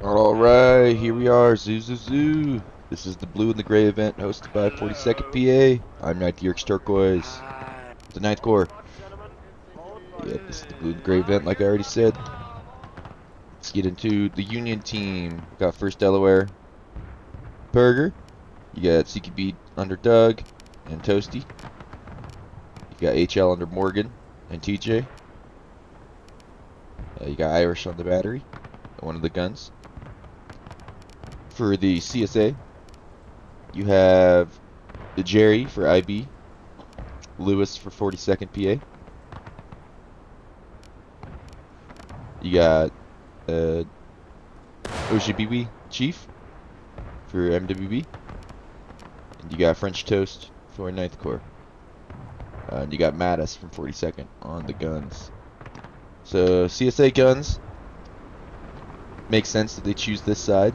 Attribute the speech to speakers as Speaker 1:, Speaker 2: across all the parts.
Speaker 1: Alright, here we are, Zoo Zoo Zoo. This is the Blue and the Gray event hosted by 42nd PA. I'm Lt.terkoiz, the Ninth Corps. Yep, this is the Blue and the Gray event, like I already said. Let's get into the Union team. We got 1st Delaware, Burger. You got CQB under Doug and Toasty. You got HL under Morgan and TJ. You got Irish on the battery, one of the guns. For the CSA, you have the Jerry for IB, Lewis for 42nd PA. You got OGBB Chief for MWB, and you got French Toast for 9th Corps. And you got Mattis from 42nd on the guns. So CSA guns, makes sense that they choose this side.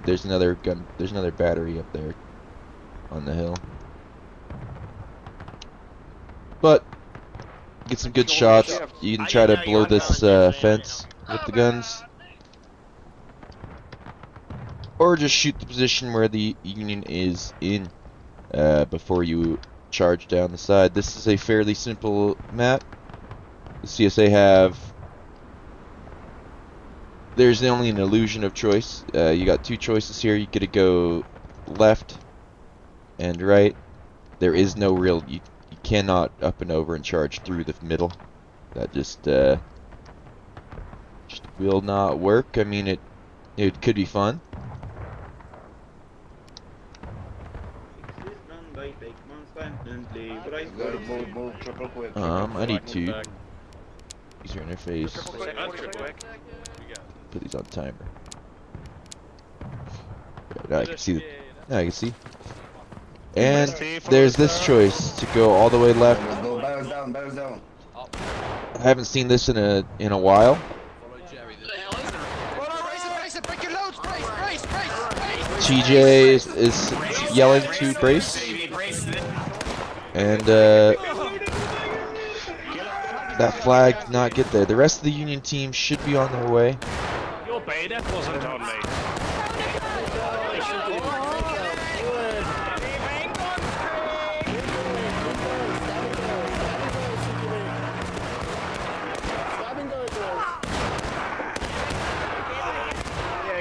Speaker 1: There's another gun. There's another battery up there on the hill. But get some good shots. You can try to blow this fence with the guns, or just shoot the position where the Union is in before you charge down the side. This is a fairly simple map. The CSA have. There's only an illusion of choice. You got 2 choices here. You get to go left and right. There is no real. You cannot up and over and charge through the middle. That just will not work. I mean, it could be fun. I need to user interface. Put these on timer. Now I can see. Now I can see. And there's this choice to go all the way left. I haven't seen this in a while. TJ is yelling to brace, and that flag did not get there. The rest of the Union team should be on their way.
Speaker 2: Your bayonet wasn't on me.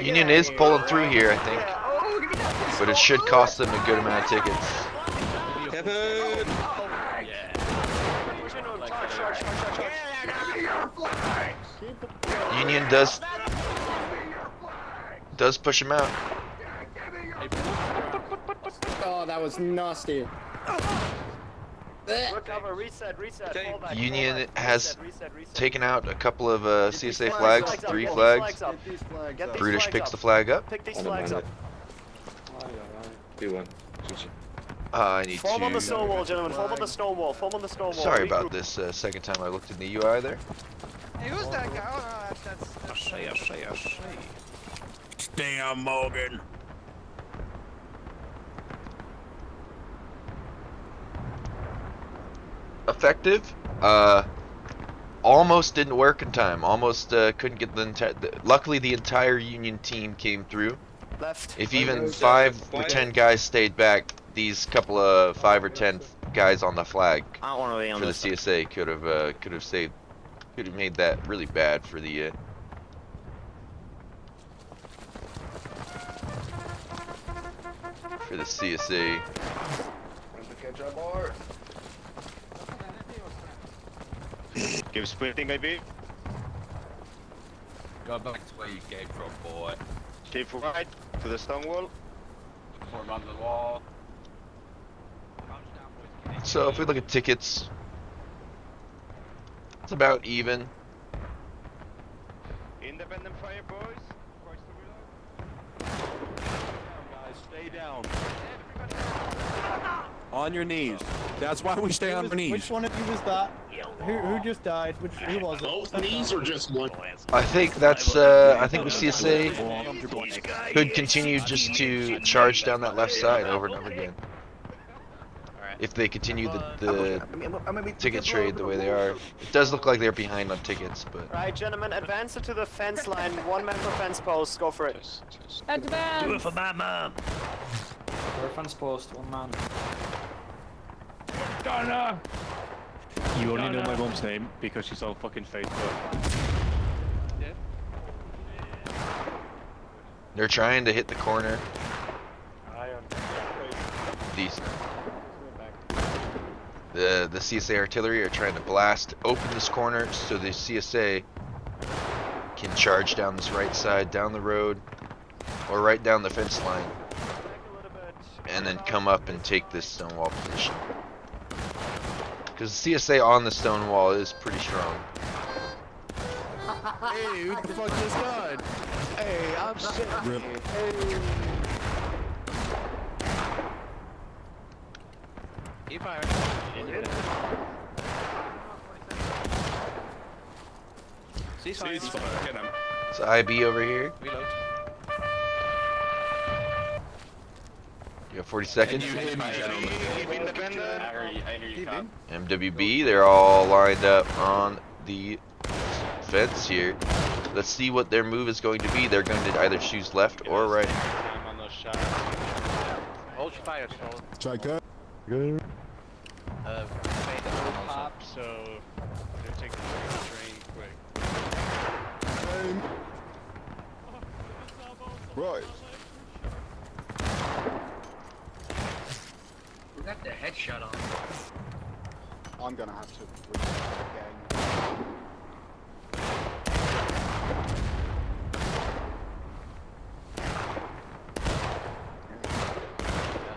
Speaker 1: Union is pulling through here, I think, but it should cost them a good amount of tickets. Union does push him out.
Speaker 3: Oh, that was nasty.
Speaker 1: Union has taken out a couple of CSA flags, 3 flags. Brutish picks the flag up.
Speaker 2: Pick these flags up.
Speaker 1: I need
Speaker 2: Form on the
Speaker 1: to.
Speaker 2: stone wall, gentlemen. Form on the stone wall. Form on the stone wall.
Speaker 1: Sorry about this second time I looked in the UI there.
Speaker 4: Hey, who's that guy? Oh, no, that's
Speaker 5: Stay on Morgan.
Speaker 1: Effective. Almost didn't work in time. Almost couldn't get the entire. Luckily, the entire Union team came through.
Speaker 2: Left.
Speaker 1: If even 5 or 10 guys stayed back, these couple of 5 or 10 guys on the flag
Speaker 2: I don't want to be on
Speaker 1: for the
Speaker 2: this.
Speaker 1: CSA could have made that really bad for the CSA.
Speaker 6: Give splitting maybe.
Speaker 5: Go back to where you came from, boy.
Speaker 6: Keep right to the stone wall.
Speaker 5: Form under the wall.
Speaker 1: So if we look at tickets, it's about even.
Speaker 6: Independent fire, boys.
Speaker 7: Guys, stay down. On your knees. That's why we stay on our knees.
Speaker 3: Which one of you was that? Who just died? Who was it?
Speaker 8: Both knees or just one?
Speaker 1: I think that's. I think the CSA could continue just to charge down that left side over and over again. if they continue the ticket trade the way they are. It does look like they're behind on tickets, but
Speaker 2: Right, gentlemen, advance it to the fence line. 1 man per fence post. Go for it.
Speaker 8: Advance!
Speaker 2: Do it for my mom.
Speaker 9: Fence post, 1 man.
Speaker 2: Donna!
Speaker 10: You only know my mom's name because she's on fucking Facebook.
Speaker 1: they're trying to hit the corner. These the CSA artillery are trying to blast open this corner so the CSA can charge down this right side, down the road, or right down the fence line, and then come up and take this stone wall position. Because the CSA on the stone wall is pretty strong.
Speaker 3: Hey, who the fuck just died? Hey, I'm sick. Hey.
Speaker 2: Keep firing.
Speaker 5: Ceasefire. Get him.
Speaker 1: It's IB over here.
Speaker 2: Reload.
Speaker 1: You have 40 seconds.
Speaker 5: Can you hear me, gentlemen?
Speaker 6: Keep independent.
Speaker 5: I hear you, Cap.
Speaker 1: MWB, they're all lined up on the fence here. Let's see what their move is going to be. They're going to either choose left or right.
Speaker 6: I'm on those shots.
Speaker 2: Hold your fire, Sol.
Speaker 3: Striker.
Speaker 2: Pop, so they're taking the train quick.
Speaker 3: Right.
Speaker 9: We got the headshot on.
Speaker 3: I'm gonna have to again.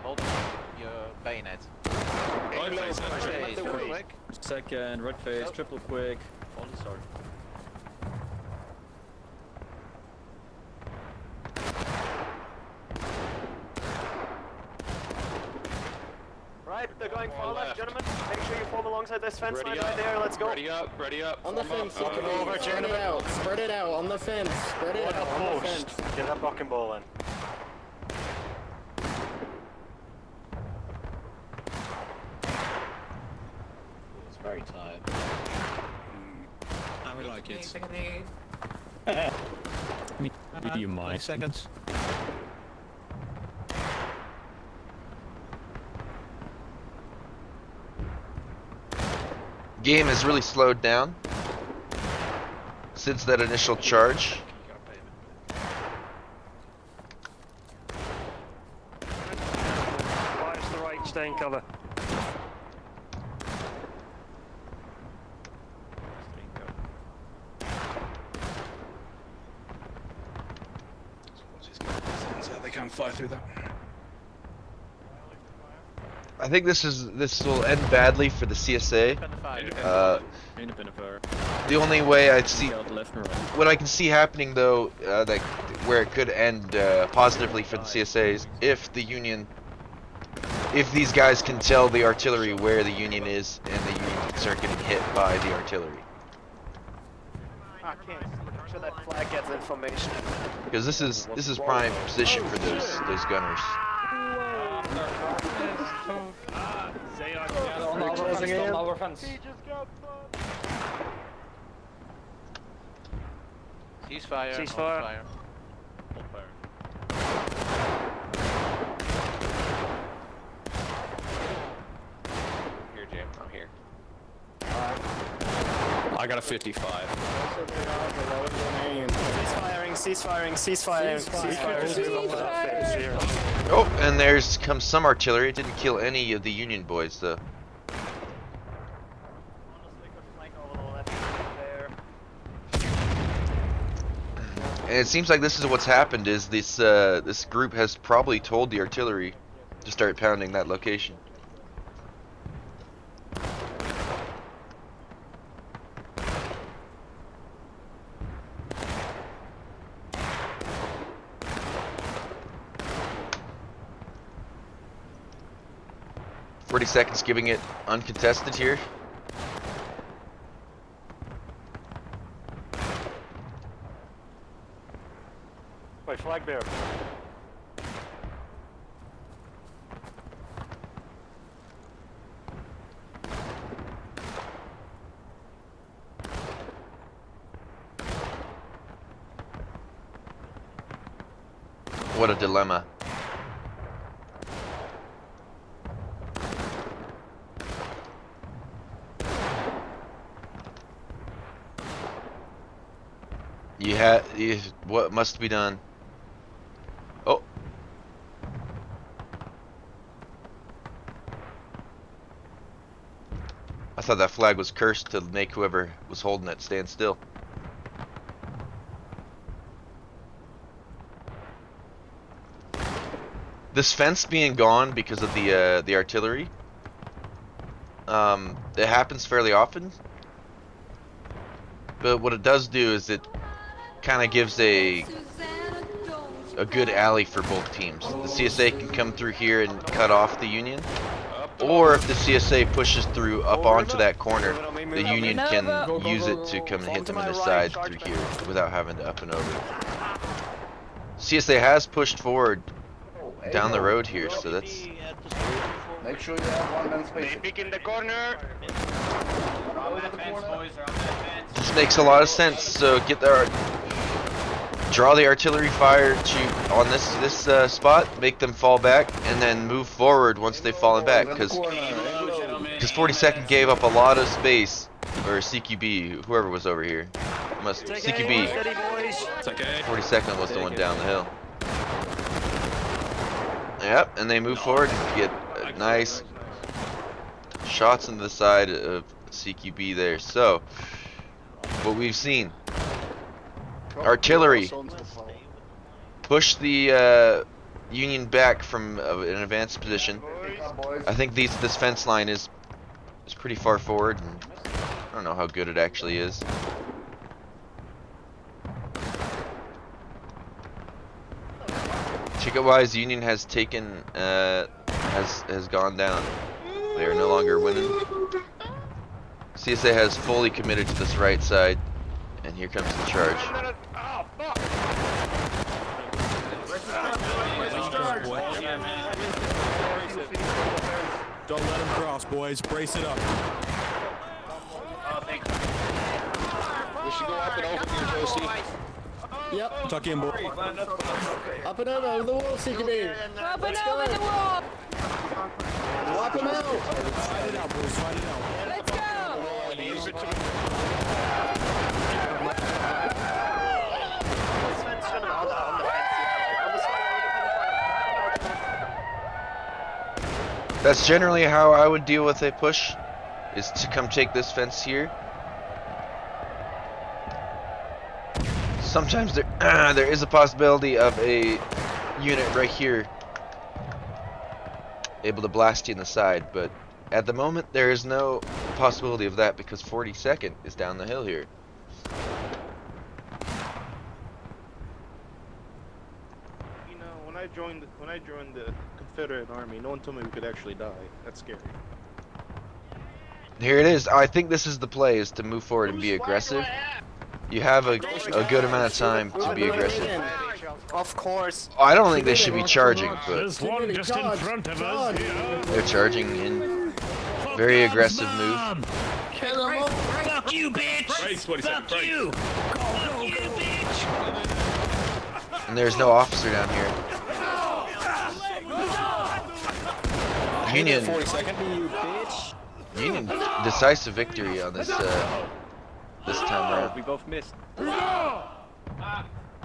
Speaker 2: Hold your bayonet.
Speaker 10: Second, red face, triple quick. Only start.
Speaker 2: Right, they're going far left, gentlemen. Make sure you form alongside this fence line right there. Let's go.
Speaker 5: Ready up, ready up.
Speaker 3: On the fence,
Speaker 2: Knock it over,
Speaker 3: spread it
Speaker 2: gentlemen.
Speaker 3: out, spread it out, on the fence, spread it out, on the fence.
Speaker 2: Get that blocking ball in.
Speaker 10: It's very tired.
Speaker 9: I would like it.
Speaker 10: Do you mind?
Speaker 9: Seconds.
Speaker 1: Game has really slowed down since that initial charge.
Speaker 2: Fires to the right, stay in cover.
Speaker 5: They can't fire through that.
Speaker 1: I think this will end badly for the CSA. The only way I see,
Speaker 10: Left and right.
Speaker 1: what I can see happening though, that where it could end positively for the CSA is if the Union, if these guys can tell the artillery where the Union is, and the Union can start getting hit by the artillery.
Speaker 2: I can't. Make sure that flag gets information.
Speaker 1: Because this is prime position for those gunners.
Speaker 2: Ceasefire.
Speaker 10: Ceasefire.
Speaker 2: Here, Jim. I'm here.
Speaker 10: I got a 55.
Speaker 2: Cease firing.
Speaker 1: Oh, and there's comes some artillery. It didn't kill any of the Union boys though. And it seems like this is what's happened. Is this group has probably told the artillery to start pounding that location. "40 seconds, giving it uncontested here."
Speaker 2: Wait, flag bearer.
Speaker 1: And What a dilemma. What must be done? Oh. I thought that flag was cursed to make whoever was holding it stand still. This fence being gone because of the artillery, it happens fairly often. But what it does do is it kind of gives a good alley for both teams. The CSA can come through here and cut off the Union, or if the CSA pushes through up onto that corner, the Union can use it to come and hit them in the side through here without having to up and over. CSA has pushed forward down the road here, so that's...
Speaker 3: Make sure you have one man space.
Speaker 6: Pick in the corner.
Speaker 1: This makes a lot of sense. So get the draw the artillery fire to on this spot, make them fall back, and then move forward once they've fallen back. Because 42nd gave up a lot of space, or CQB, whoever was over here, CQB. 42nd was the one down the hill. Yep, and they move forward and get nice shots into the side of CQB there. So, what we've seen, artillery push the Union back from an advanced position. I think this fence line is pretty far forward, and I don't know how good it actually is. Ticket-wise, Union has taken has gone down. They are no longer winning. CSA has fully committed to this right side, and here comes the charge.
Speaker 7: Don't let him cross, boys. Brace it up.
Speaker 6: We should go up and over here, Josie.
Speaker 3: Yep.
Speaker 7: Tuck in, boy.
Speaker 3: Up and over the wall, CQB.
Speaker 4: Up and over the wall.
Speaker 3: Walk him out.
Speaker 7: Fight it out, boys. Fight it out.
Speaker 4: Let's go.
Speaker 2: This fence gonna on the fence. On the side.
Speaker 1: That's generally how I would deal with a push, is to come take this fence here. Sometimes there is a possibility of a unit right here able to blast you in the side, but at the moment there is no possibility of that because 42nd is down the hill here.
Speaker 8: You know, when I joined the Confederate Army, no one told me we could actually die. That's scary.
Speaker 1: Here it is. I think this is the play, is to move forward and be aggressive. You have a good amount of time to be aggressive.
Speaker 2: Of course.
Speaker 1: I don't think they should be charging, but
Speaker 10: There's one just in front of us here.
Speaker 1: they're charging in very aggressive move.
Speaker 10: Fuck you, bitch! Fuck you! Fuck you, bitch!
Speaker 1: And there's no officer down here. Union,
Speaker 6: 42nd.
Speaker 1: Union decisive victory on this time around.
Speaker 6: We both missed.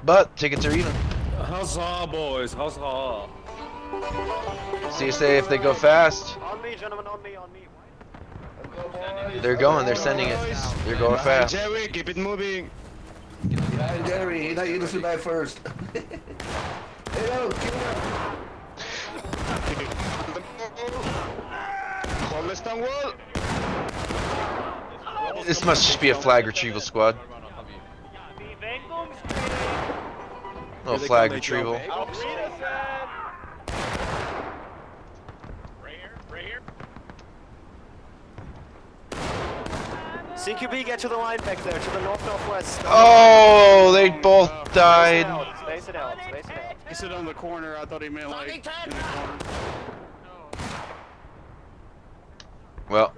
Speaker 1: But tickets are even.
Speaker 7: Huzzah, boys. Huzzah.
Speaker 1: CSA, if they go fast,
Speaker 2: On me, gentlemen, on me.
Speaker 1: they're going. They're sending it. They're going fast.
Speaker 6: Jerry, keep it moving.
Speaker 3: Yeah, Jerry, he let you to die first. Hey, yo, kill him.
Speaker 6: Hold the stone wall.
Speaker 1: This must just be a flag retrieval squad. No flag retrieval.
Speaker 2: CQB, get to the line back there, to the northwest.
Speaker 1: Oh, they both died.
Speaker 2: Space it out.
Speaker 8: He said on the corner. I thought he meant like in the corner.
Speaker 1: Well,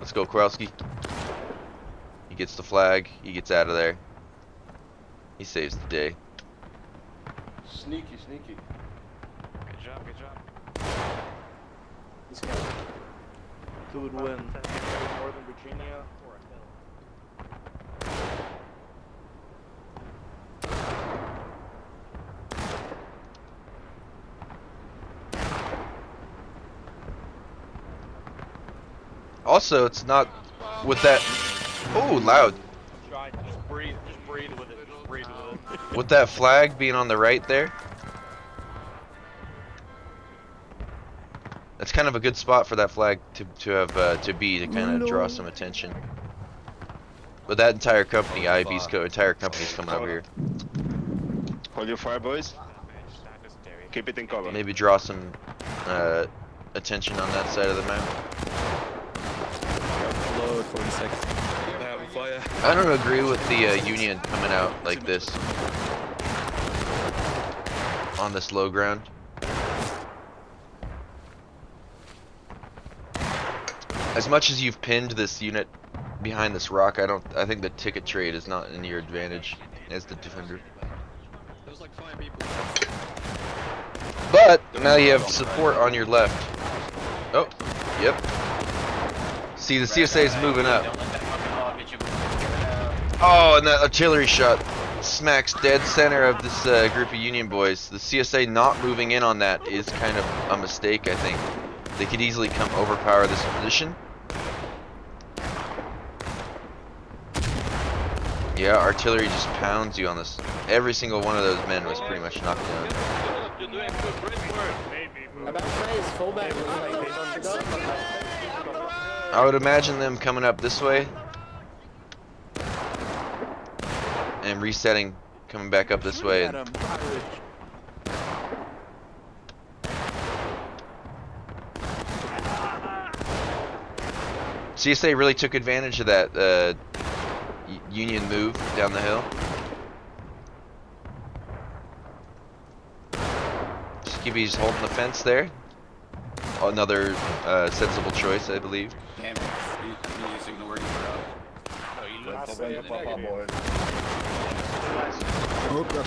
Speaker 1: Let's go, Kowalski. He gets the flag. He gets out of there. He saves the day.
Speaker 3: Sneaky, sneaky.
Speaker 5: Good job, good job.
Speaker 8: This guy. Who would win? Northern Virginia or a hill?
Speaker 1: Also, it's not with that. Oh, loud.
Speaker 2: Just breathe with it. Just breathe with it.
Speaker 1: With that flag being on the right there. That's kind of a good spot for that flag to kind of draw some attention. But that entire company, entire company's coming over here.
Speaker 6: Hold your fire, boys. Keep it in cover.
Speaker 1: Maybe draw some attention on that side of the map.
Speaker 7: Load 40 seconds.
Speaker 5: Fire.
Speaker 1: I don't agree with the Union coming out like this on this low ground. As much as you've pinned this unit behind this rock, I think the ticket trade is not in your advantage as the defender.
Speaker 7: There was like 5 people.
Speaker 1: But now you have support on your left. Oh, yep. See, the CSA is moving up. Oh, and that artillery shot smacks dead center of this group of Union boys. The CSA not moving in on that is kind of a mistake, I think. They could easily come overpower this position. Yeah, artillery just pounds you on this. Every single one of those men was pretty much knocked down.
Speaker 2: You're doing good. Great work.
Speaker 9: About face, full back.
Speaker 1: I would imagine them coming up this way and resetting, coming back up this way. And CSA really took advantage of that Union move down the hill. Skibby's holding the fence there. Another sensible choice, I believe.
Speaker 5: Damn it. You're using the word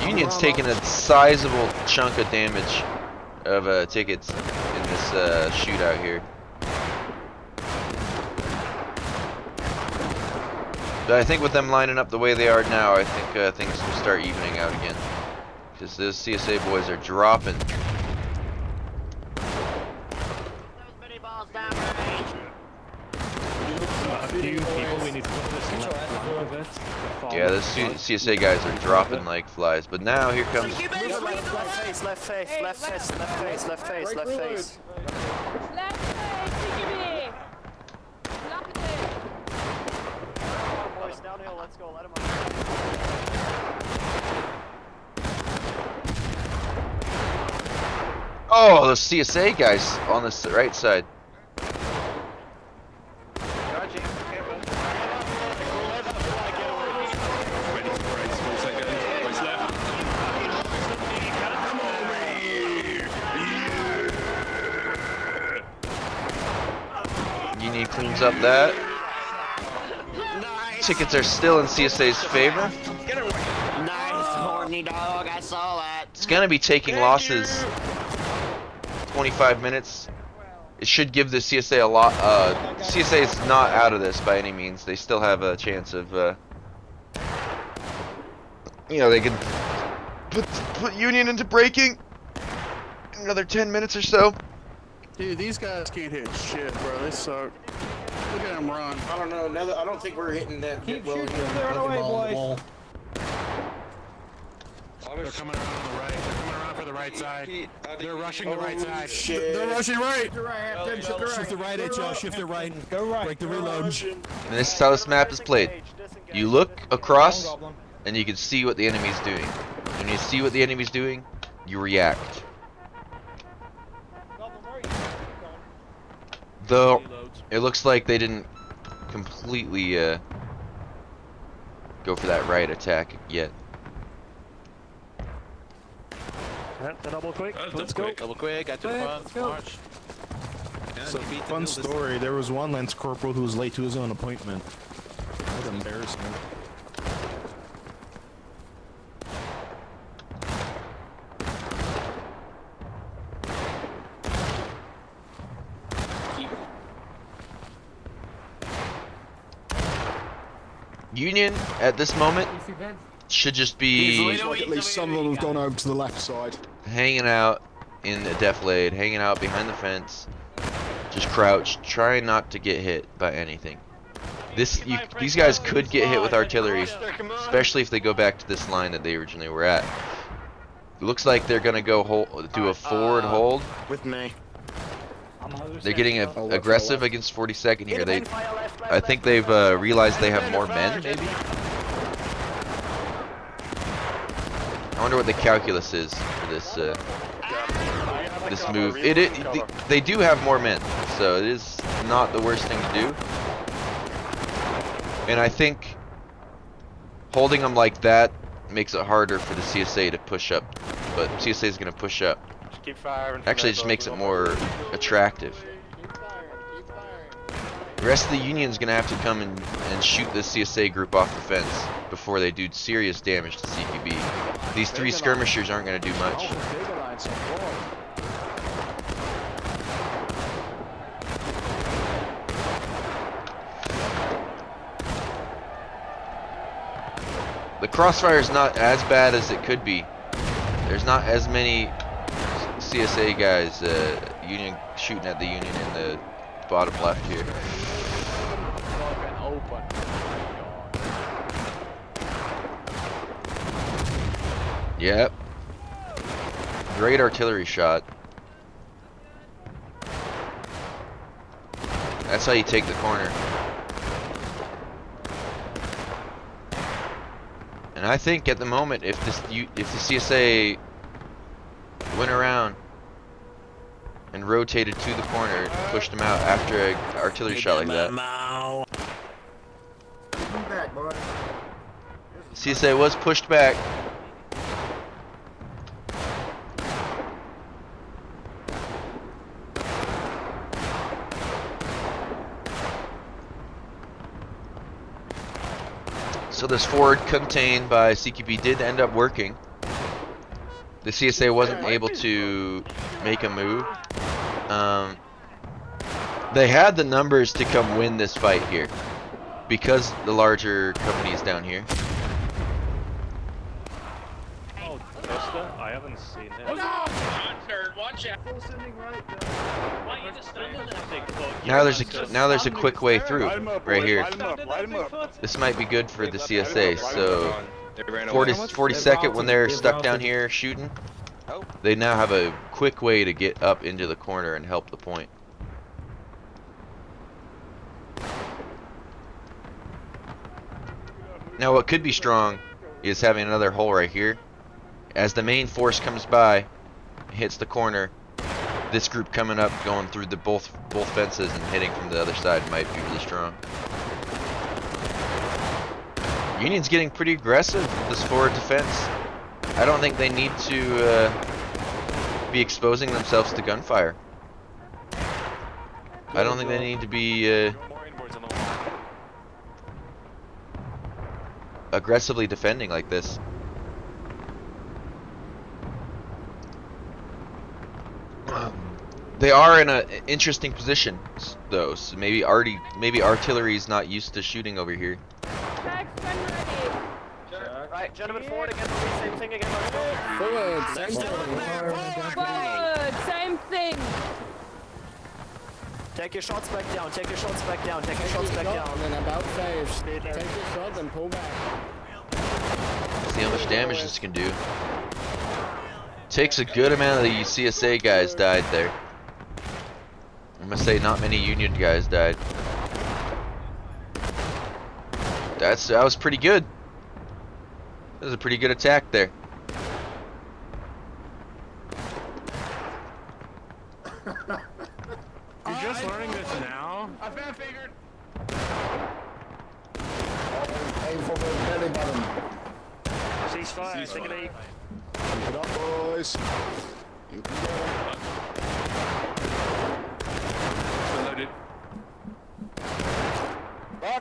Speaker 1: Union's taking a sizable chunk of damage of tickets in this shootout here. But I think with them lining up the way they are now, I think things will start evening out again. Because those CSA boys are dropping. Yeah, the CSA guys are dropping like flies. But now here comes.
Speaker 2: Left face.
Speaker 4: Left face, Jimmy! Lock it in!
Speaker 2: Boys, downhill. Let's go. Let him
Speaker 1: Oh, those CSA guys on the right side. Union cleans up that. Tickets are still in CSA's favor.
Speaker 9: Nice, horny dog, I saw that.
Speaker 1: It's gonna be taking losses. 25 minutes. It should give the CSA a lot. CSA is not out of this by any means. They still have a chance of. You know, they could put Union into breaking. Another 10 minutes or so.
Speaker 8: Dude, these guys can't hit shit, bro. They suck. Look at them run.
Speaker 3: I don't know. Now that, I don't think we're hitting that.
Speaker 9: Keep
Speaker 3: well
Speaker 9: shooting,
Speaker 3: here.
Speaker 9: clear it away, boys.
Speaker 7: They're coming around on the right. They're coming around for the right side. They're rushing the right side.
Speaker 3: Shit.
Speaker 7: They're rushing right.
Speaker 9: Shift the right.
Speaker 7: Shift the right, HL. Shift it right. Go right. Break the reload.
Speaker 1: And this is how this map is played. You look across, and you can see what the enemy's doing. When you see what the enemy's doing, you react. Though, it looks like they didn't completely go for that right attack yet.
Speaker 2: The double quick. Let's go.
Speaker 5: Double quick. Got to the front. March.
Speaker 7: So, fun story. There was one Lance Corporal who was late to his own appointment. That was embarrassing.
Speaker 1: Union at this moment should just be
Speaker 11: Like at least some of them have gone over to the left side.
Speaker 1: hanging out in the defilade, hanging out behind the fence, just crouched, trying not to get hit by anything. These guys could get hit with artillery, especially if they go back to this line that they originally were at. Looks like they're gonna go do a forward hold.
Speaker 9: With me.
Speaker 1: They're getting aggressive against 42nd here. I think they've realized they have more men, maybe. I wonder what the calculus is for this this move. They do have more men, so it is not the worst thing to do. And I think holding them like that makes it harder for the CSA to push up. But CSA is going to push up.
Speaker 2: Keep firing.
Speaker 1: Actually, it just makes it more attractive. The rest of the Union's going to have to come and shoot this CSA group off the fence before they do serious damage to CQB. These three skirmishers aren't going to do much. The crossfire is not as bad as it could be. There's not as many CSA guys Union shooting at the Union in the bottom left here. Yep. Great artillery shot. That's how you take the corner. And I think at the moment, if the CSA went around and rotated to the corner and pushed them out after an artillery shot like that, CSA was pushed back. So this forward contain by CQB did end up working. The CSA wasn't able to make a move. They had the numbers to come win this fight here because the larger company is down here.
Speaker 10: Oh, Costa? I haven't seen him.
Speaker 5: Watch out.
Speaker 1: Now there's a quick way through right here.
Speaker 6: Light him up.
Speaker 1: This might be good for the CSA. So 42nd, when they're stuck down here shooting, they now have a quick way to get up into the corner and help the point. Now what could be strong is having another hole right here. As the main force comes by, hits the corner, this group coming up, going through the both fences and hitting from the other side might be really strong. Union's getting pretty aggressive with this forward defense. I don't think they need to be exposing themselves to gunfire. I don't think they need to be aggressively defending like this. They are in an interesting position, though. So maybe artillery is not used to shooting over here.
Speaker 2: Right, gentlemen, forward again. Same thing again. Let's go.
Speaker 4: Forward, same thing.
Speaker 2: Take your shots back down. Take your shots back down. Take your shots back down.
Speaker 11: And about face. Take your shot and pull back.
Speaker 1: See how much damage this can do. Takes a good amount of the CSA guys died there. I'm gonna say not many Union guys died. That was pretty good. That was a pretty good attack there.
Speaker 7: You're just learning this now?
Speaker 8: I figured.
Speaker 11: Aim for the belly button.
Speaker 9: Ceasefire, take it easy.
Speaker 11: Keep it up, boys. You can do it.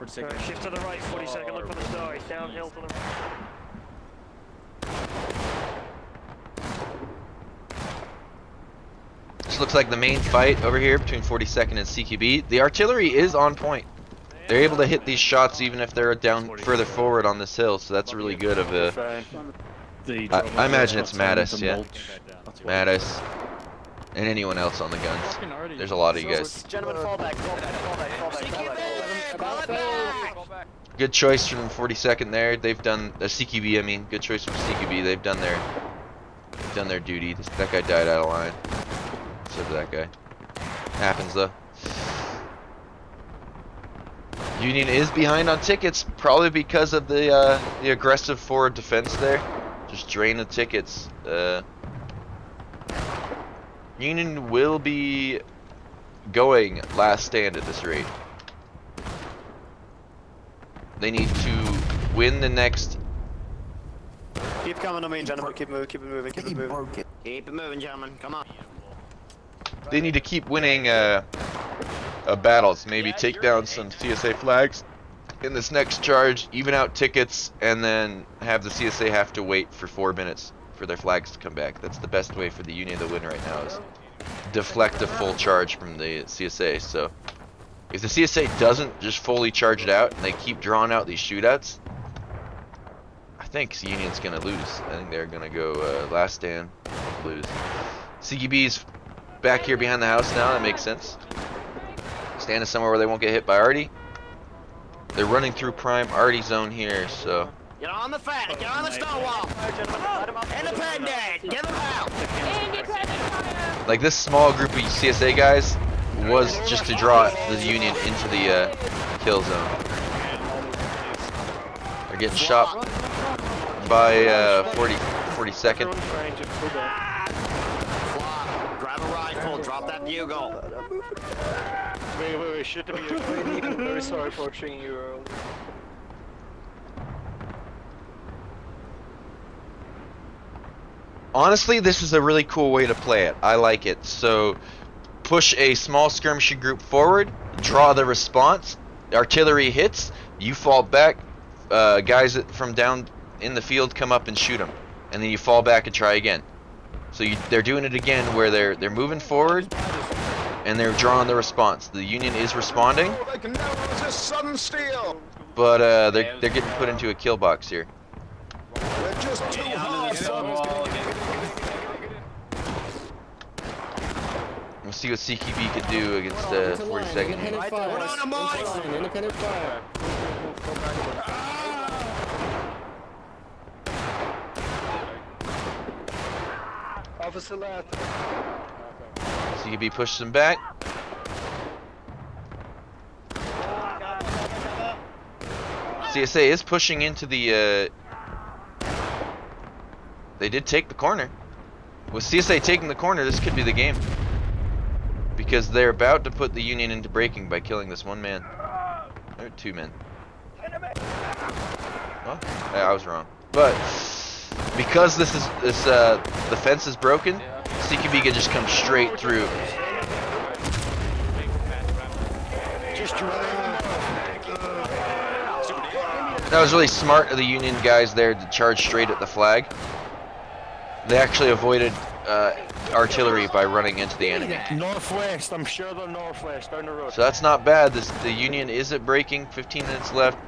Speaker 2: Shift to the right, 42nd, look for the side, downhill to the right.
Speaker 1: This looks like the main fight over here between 42nd and CQB. The artillery is on point. They're able to hit these shots even if they're down further forward on this hill, so that's really good of a... I imagine it's Mattis, yeah. Mattis. And anyone else on the guns. There's a lot of you guys.
Speaker 2: Gentlemen, fall back, fall back, fall back, fall back, fall back.
Speaker 1: Good choice from 42nd there. They've done... CQB, I mean. Good choice from CQB. They've done their duty. That guy died out of line. So did that guy. Happens though. Union is behind on tickets, probably because of the aggressive forward defense there. Just drain the tickets. Union will be going last stand at this rate. They need to win the next.
Speaker 2: Keep coming to me, gentlemen. Keep moving, keep it moving, keep it moving.
Speaker 9: Keep it moving, gentlemen. Come on.
Speaker 1: They need to keep winning battles. Maybe take down some CSA flags in this next charge, even out tickets, and then have the CSA have to wait for 4 minutes for their flags to come back. That's the best way for the Union to win right now, is deflect a full charge from the CSA. So if the CSA doesn't just fully charge it out and they keep drawing out these shootouts, I think the Union's gonna lose. I think they're gonna go last stand, lose. CQB's back here behind the house now. That makes sense. Standing somewhere where they won't get hit by Artie. They're running through prime Artie zone here, so.
Speaker 9: Get on the fat, get on the stone wall. Independent, give them out.
Speaker 4: Independent fire!
Speaker 1: Like this small group of CSA guys was just to draw the Union into the kill zone. They're getting shot by 42nd.
Speaker 9: Grab a rifle, drop that bugle.
Speaker 2: Wait, shoot the vehicle. I'm very sorry for treating you early.
Speaker 1: Honestly, this is a really cool way to play it. I like it. So, push a small skirmishing group forward, draw the response, artillery hits, you fall back, guys from down in the field come up and shoot them, and then you fall back and try again. So they're doing it again where they're moving forward and they're drawing the response. The Union is responding, but they're getting put into a kill box here. We'll see what CQB could do against 42nd.
Speaker 11: Independent fire. Independent fire.
Speaker 2: Officer left.
Speaker 1: CQB pushes him back. CSA is pushing into the. They did take the corner. With CSA taking the corner, this could be the game. Because they're about to put the Union into breaking by killing this one man. Or 2 men. Well, I was wrong. But because the fence is broken, CQB can just come straight through. That was really smart of the Union guys there to charge straight at the flag. They actually avoided artillery by running into the enemy.
Speaker 10: Northwest, I'm sure they're northwest, down the road.
Speaker 1: So that's not bad. The Union is at breaking, 15 minutes left.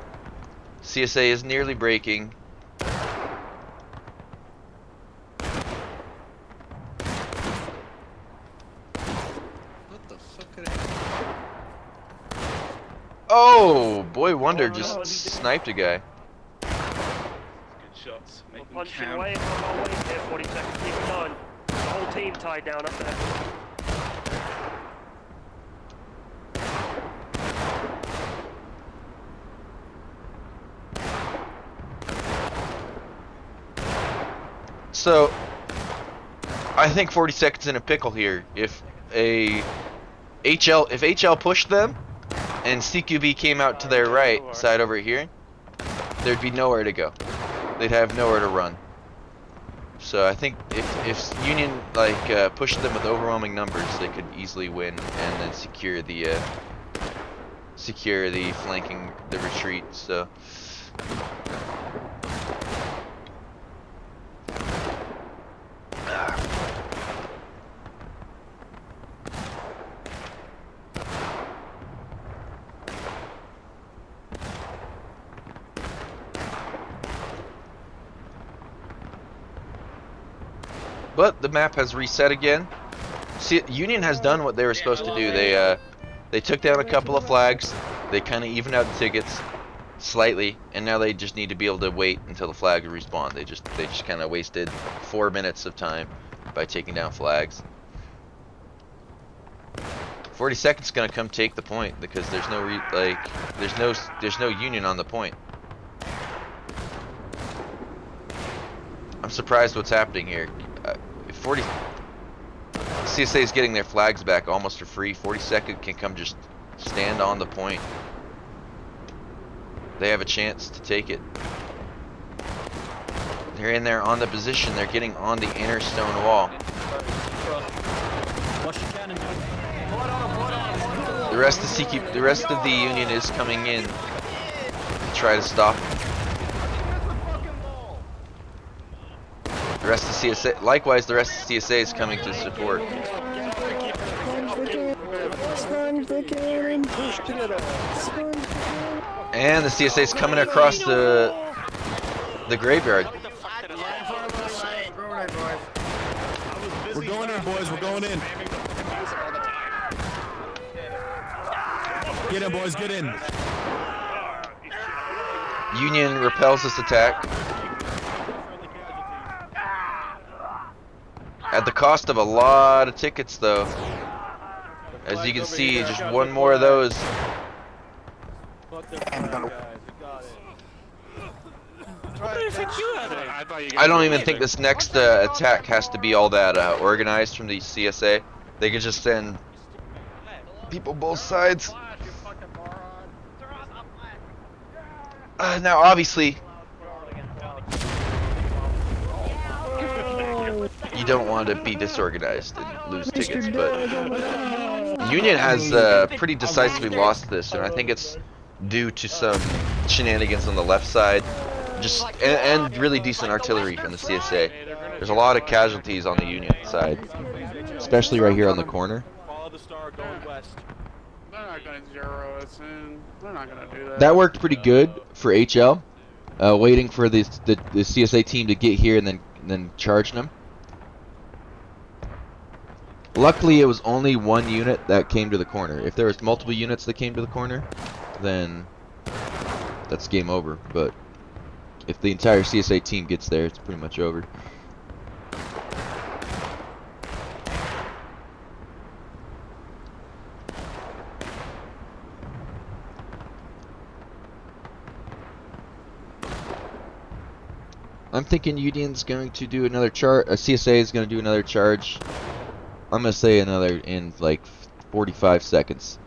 Speaker 1: CSA is nearly breaking.
Speaker 3: What the fuck are they?
Speaker 1: Oh, Boy Wonder just sniped a guy.
Speaker 5: Good shots.
Speaker 2: I'm
Speaker 5: Make them
Speaker 2: punching
Speaker 5: count.
Speaker 2: away from my way here, 40 seconds, keep it going. The whole team tied down up there.
Speaker 1: So, I think 42nd's in a pickle here. If HL pushed them, and CQB came out to their right side over here, there'd be nowhere to go. They'd have nowhere to run. So I think if Union pushed them with overwhelming numbers, they could easily win and then secure the secure the flanking, the retreat. So. But the map has reset again. See, Union has done what they were supposed to do. They took down a couple of flags. They kind of evened out the tickets slightly, and now they just need to be able to wait until the flags respawn. They just kind of wasted 4 minutes of time by taking down flags. 42nd's gonna come take the point because there's no there's no Union on the point. I'm surprised what's happening here. 40 CSA is getting their flags back almost for free. 42nd can come just stand on the point. They have a chance to take it. They're in there on the position. They're getting on the inner stone wall. The rest of the Union is coming in to try to stop them. The rest of CSA, likewise, the rest of CSA is coming to support. And the CSA is coming across the graveyard.
Speaker 7: We're going in, boys. We're going in. Get in, boys. Get in.
Speaker 1: Union repels this attack. At the cost of a lot of tickets, though. As you can see, just one more of those. I don't even think this next attack has to be all that organized from the CSA. They could just send people both sides. Now, obviously, you don't want to be disorganized and lose tickets, but Union has pretty decisively lost this, and I think it's due to some shenanigans on the left side, and really decent artillery from the CSA. There's a lot of casualties on the Union side, especially right here on the corner.
Speaker 5: Follow the star going west.
Speaker 12: They're not going to zero us in. They're not going to do that.
Speaker 1: That worked pretty good for HL, waiting for the CSA team to get here and then charging them. Luckily, it was only one unit that came to the corner. If there was multiple units that came to the corner, then that's game over. But if the entire CSA team gets there, it's pretty much over. I'm thinking Union's going to do another charge. CSA is going to do another charge. I'm going to say another in like 45 seconds.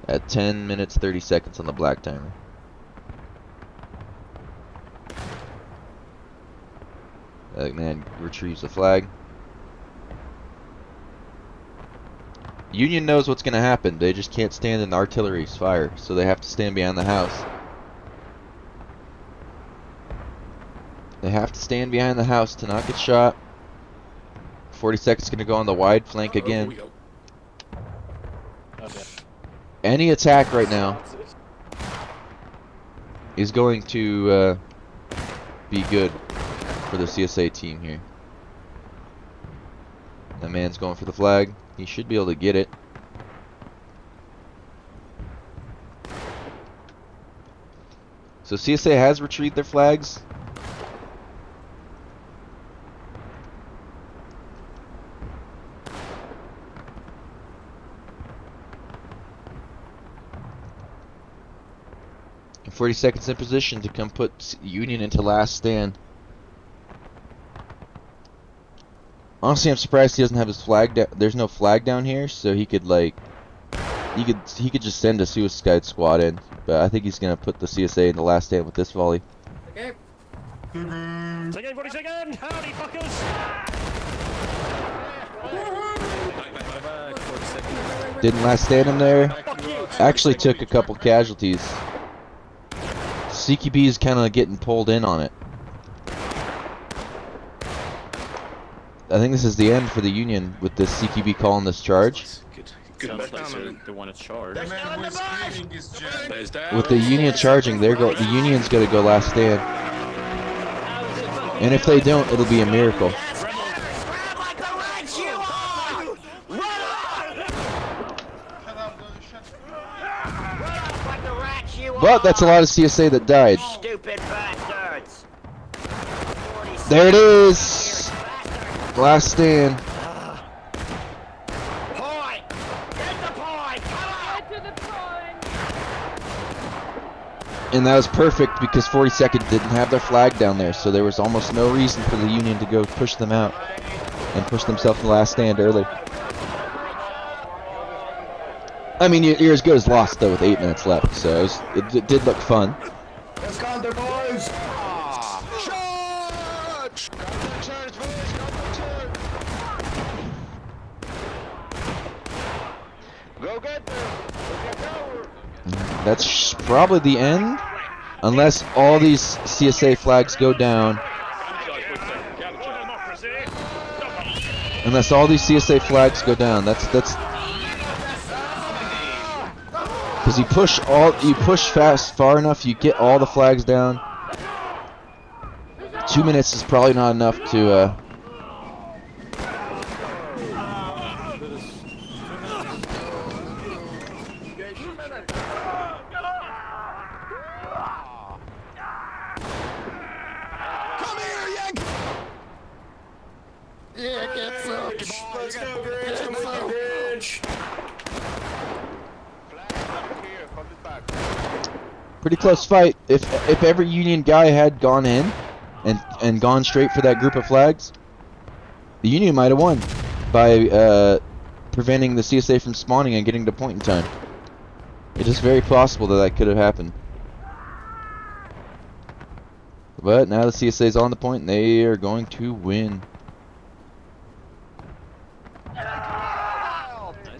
Speaker 1: At 10 minutes 30 seconds on the black timer. That man retrieves the flag. Union knows what's going to happen. They just can't stand an artillery's fire, so they have to stand behind the house. They have to stand behind the house to not get shot. 42nd's going to go on the wide flank again. Any attack right now is going to be good for the CSA team here. That man's going for the flag. He should be able to get it. So CSA has retrieved their flags. And 42nd's in position to come put Union into last stand. Honestly, I'm surprised he doesn't have his flag. There's no flag down here, so he could like, he could just send a suicide squad in. But I think he's gonna put the CSA in the last stand with this volley.
Speaker 9: Okay.
Speaker 10: Second, 42nd! Howdy, fuckers!
Speaker 1: Didn't last stand him there. actually took a couple casualties. CQB is kind of getting pulled in on it. I think this is the end for the Union with this CQB calling this charge.
Speaker 10: Sounds like they want to charge.
Speaker 1: With the Union charging, the Union's gonna go last stand. And if they don't, it'll be a miracle. But that's a lot of CSA that died.
Speaker 9: Stupid bastards.
Speaker 1: There it is. Last stand.
Speaker 9: Point. Get the point.
Speaker 4: Get to the point.
Speaker 1: And that was perfect because 42nd didn't have their flag down there, so there was almost no reason for the Union to go push them out and push themselves in the last stand early. I mean, you're as good as lost though with 8 minutes left, so it did look fun.
Speaker 3: Let's counter, boys!
Speaker 6: Charge! Charge, boys! Go get them! Go get power!
Speaker 1: That's probably the end, unless all these CSA flags go down. Unless all these CSA flags go down, that's because you push far enough, you get all the flags down. 2 minutes is probably not enough to
Speaker 3: Let's go, Grinch! Come on, Grinch!
Speaker 1: pretty close fight. If every Union guy had gone in and gone straight for that group of flags, the Union might have won by preventing the CSA from spawning and getting to point in time. It is very possible that could have happened. But now the CSA is on the point and they are going to win.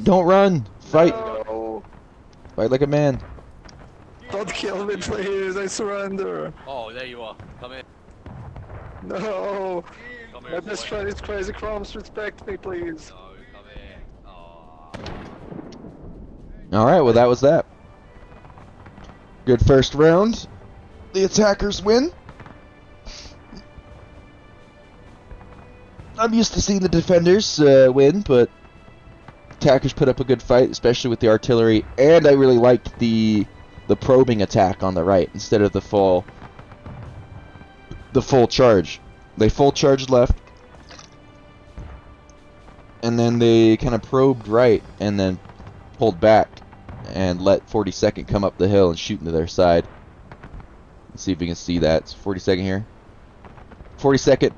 Speaker 1: Don't run! Fight! Fight like a man.
Speaker 3: Don't kill me, please. I surrender.
Speaker 5: Oh, there you are. Come in.
Speaker 3: No.
Speaker 5: Come
Speaker 3: My
Speaker 5: here,
Speaker 3: best
Speaker 5: boy.
Speaker 3: friend is Crazy Crumbs. Respect me, please.
Speaker 5: No, come in.
Speaker 1: Alright, well that was that. Good first round. The attackers win. I'm used to seeing the defenders win, but attackers put up a good fight, especially with the artillery, and I really liked the probing attack on the right instead of the full charge. They full charged left, and then they kind of probed right and then pulled back and let 42nd come up the hill and shoot into their side. Let's see if we can see that. It's 42nd here. 42nd,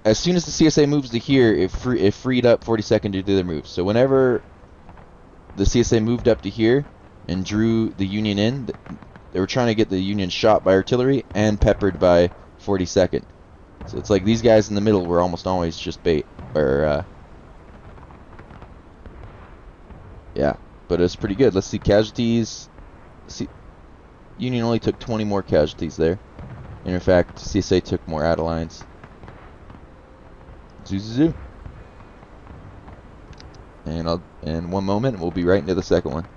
Speaker 1: as soon as the CSA moves to here, it freed up 42nd to do their moves. So whenever the CSA moved up to here and drew the Union in, they were trying to get the Union shot by artillery and peppered by 42nd. So it's like these guys in the middle were almost always just bait. Yeah, but it's pretty good. Let's see casualties. Union only took 20 more casualties there. And in fact, CSA took more Adelines. Zoo. And in one moment, we'll be right into the second one.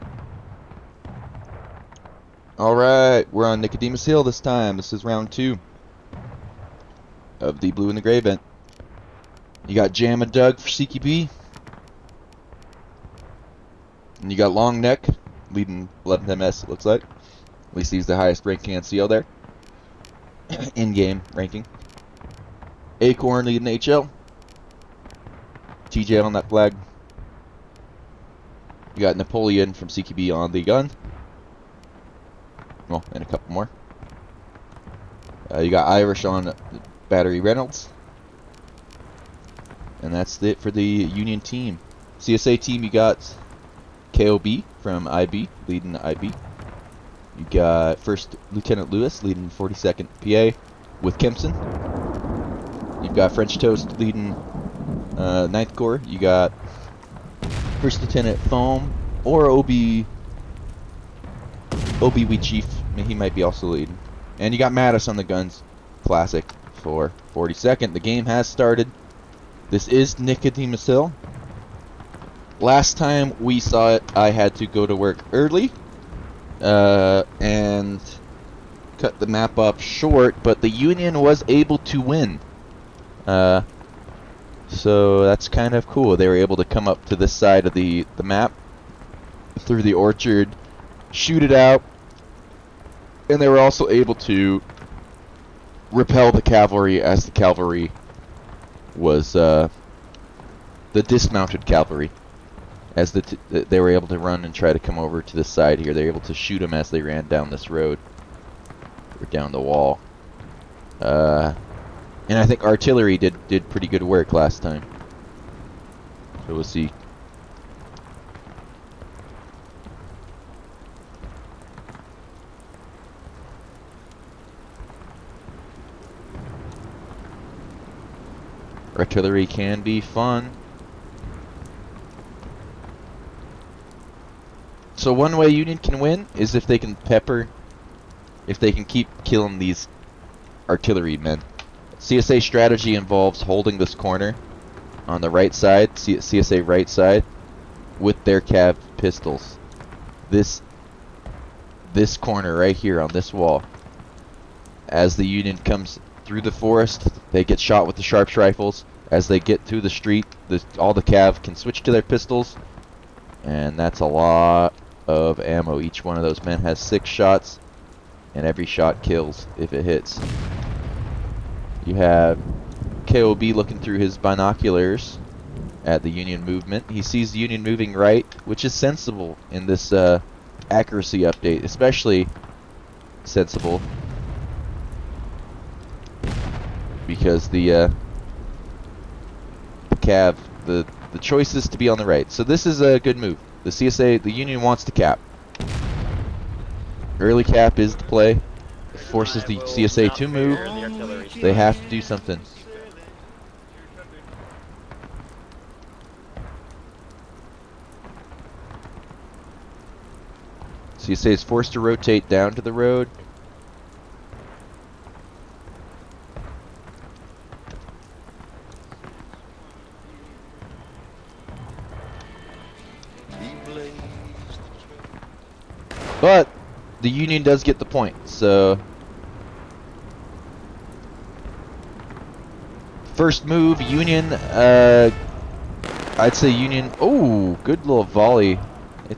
Speaker 1: Alright, we're on Nicodemus Hill this time. This is round 2 of the Blue and the Gray event. You got Jam and Doug for CQB. And you got Long Neck leading 11th MS, it looks like. At least he's the highest ranking NCO there. In-game ranking. Acorn leading HL. TJ on that flag. You got Napoleon from CQB on the gun. Well, and a couple more. You got Irish on Battery Reynolds. And that's it for the Union team. CSA team, you got KOB from IB, leading IB. You got First Lieutenant Lewis leading 42nd PA with Kempson. You've got French Toast leading 9th Corps. You got First Lieutenant Foam or OB OBW Chief, I mean, he might be also leading. And you got Mattis on the guns. Classic for 42nd. The game has started. This is Nicodemus Hill. Last time we saw it, I had to go to work early and cut the map up short, but the Union was able to win. So that's kind of cool. They were able to come up to this side of the map through the orchard, shoot it out, and they were also able to repel the cavalry as the cavalry was the dismounted cavalry. As they were able to run and try to come over to this side here, they were able to shoot them as they ran down this road or down the wall. And I think artillery did pretty good work last time. So we'll see. Artillery can be fun. So one way Union can win is if they can if they can keep killing these artillery men. CSA strategy involves holding this corner on the right side, CSA right side, with their cav pistols. This corner right here on this wall. As the Union comes through the forest, they get shot with the sharps rifles. As they get through the street, all the cav can switch to their pistols, and that's a lot of ammo. Each one of those men has 6 shots, and every shot kills if it hits. You have KOB looking through his binoculars at the Union movement. He sees the Union moving right, which is sensible in this accuracy update, especially sensible because the cav, the choice is to be on the right. So this is a good move. The CSA, the Union wants to cap. Early cap is the play. It forces the CSA to move. They have to do something. CSA is forced to rotate down to the road. But the Union does get the point, so first move, Union, I'd say Union, oh, good little volley. It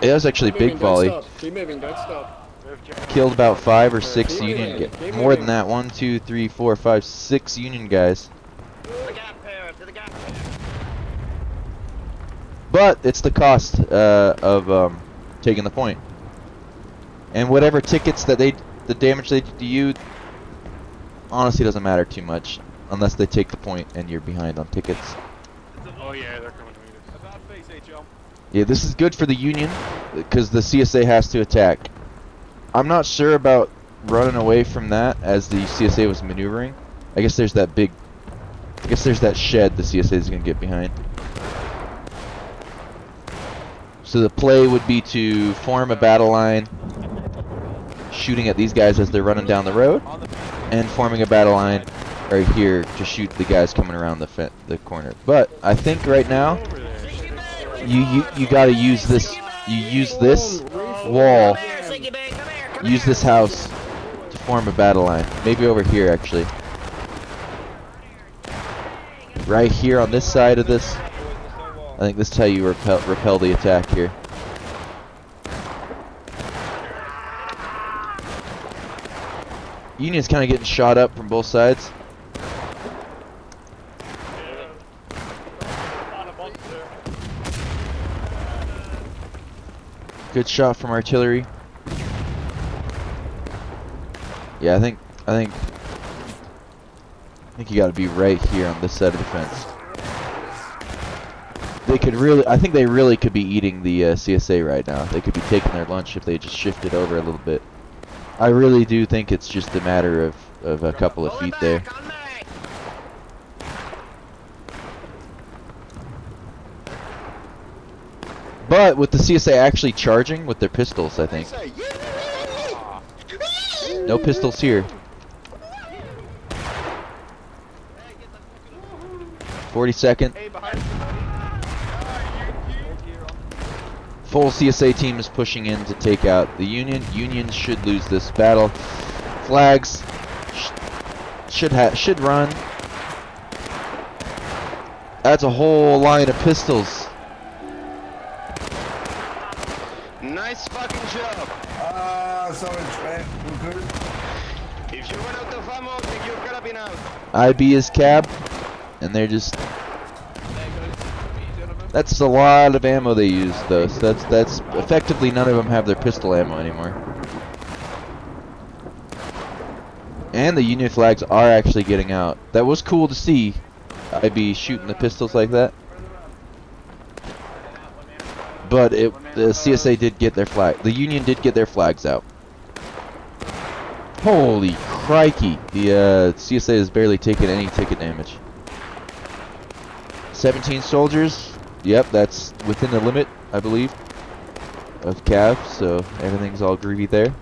Speaker 1: was actually a big volley.
Speaker 11: Keep moving, don't stop.
Speaker 1: Killed about 5 or 6 Union, more than that, 1, 2, 3, 4, 5, 6 Union guys. But it's the cost of taking the point. And whatever tickets that the damage they do to you, honestly doesn't matter too much unless they take the point and you're behind on tickets.
Speaker 12: Oh yeah, they're coming to meet us. About face, HL.
Speaker 1: Yeah, this is good for the Union because the CSA has to attack. I'm not sure about running away from that as the CSA was maneuvering. I guess there's that shed the CSA is going to get behind. So the play would be to form a battle line, shooting at these guys as they're running down the road, and forming a battle line right here to shoot the guys coming around the corner. But I think right now you got to use this. You use this wall, use this house to form a battle line. Maybe over here actually. Right here on this side of this. I think this is how you repel the attack here. Union's kind of getting shot up from both sides. Good shot from artillery. Yeah, I think you got to be right here on this side of the fence. They could really, I think they really could be eating the CSA right now. They could be taking their lunch if they just shifted over a little bit. I really do think it's just a matter of a couple of feet there. But with the CSA actually charging with their pistols, I think. No pistols here. 42nd. Full CSA team is pushing in to take out the Union. Union should lose this battle. Flags should run. That's a whole line of pistols.
Speaker 6: Nice fucking job.
Speaker 3: Sorry, Trent. We're good.
Speaker 6: If you run out of ammo, take your carabine out.
Speaker 1: IB is cab, and they're just. That's a lot of ammo they use, though. So that's effectively none of them have their pistol ammo anymore. And the Union flags are actually getting out. That was cool to see. IB shooting the pistols like that. But the CSA did get their flag. The Union did get their flags out. Holy crikey! The CSA has barely taken any ticket damage. 17 soldiers. Yep, that's within the limit, I believe, of Cav. So everything's all groovy there.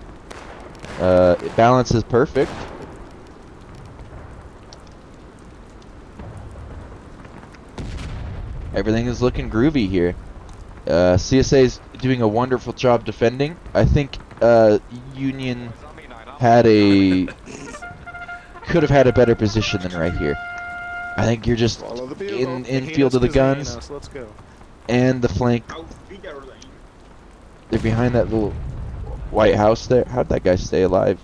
Speaker 1: Balance is perfect. Everything is looking groovy here. CSA is doing a wonderful job defending. I think Union could have had a better position than right here. I think you're just in field of the guns.
Speaker 8: Let's go.
Speaker 1: And the flank. They're behind that little white house there. How'd that guy stay alive?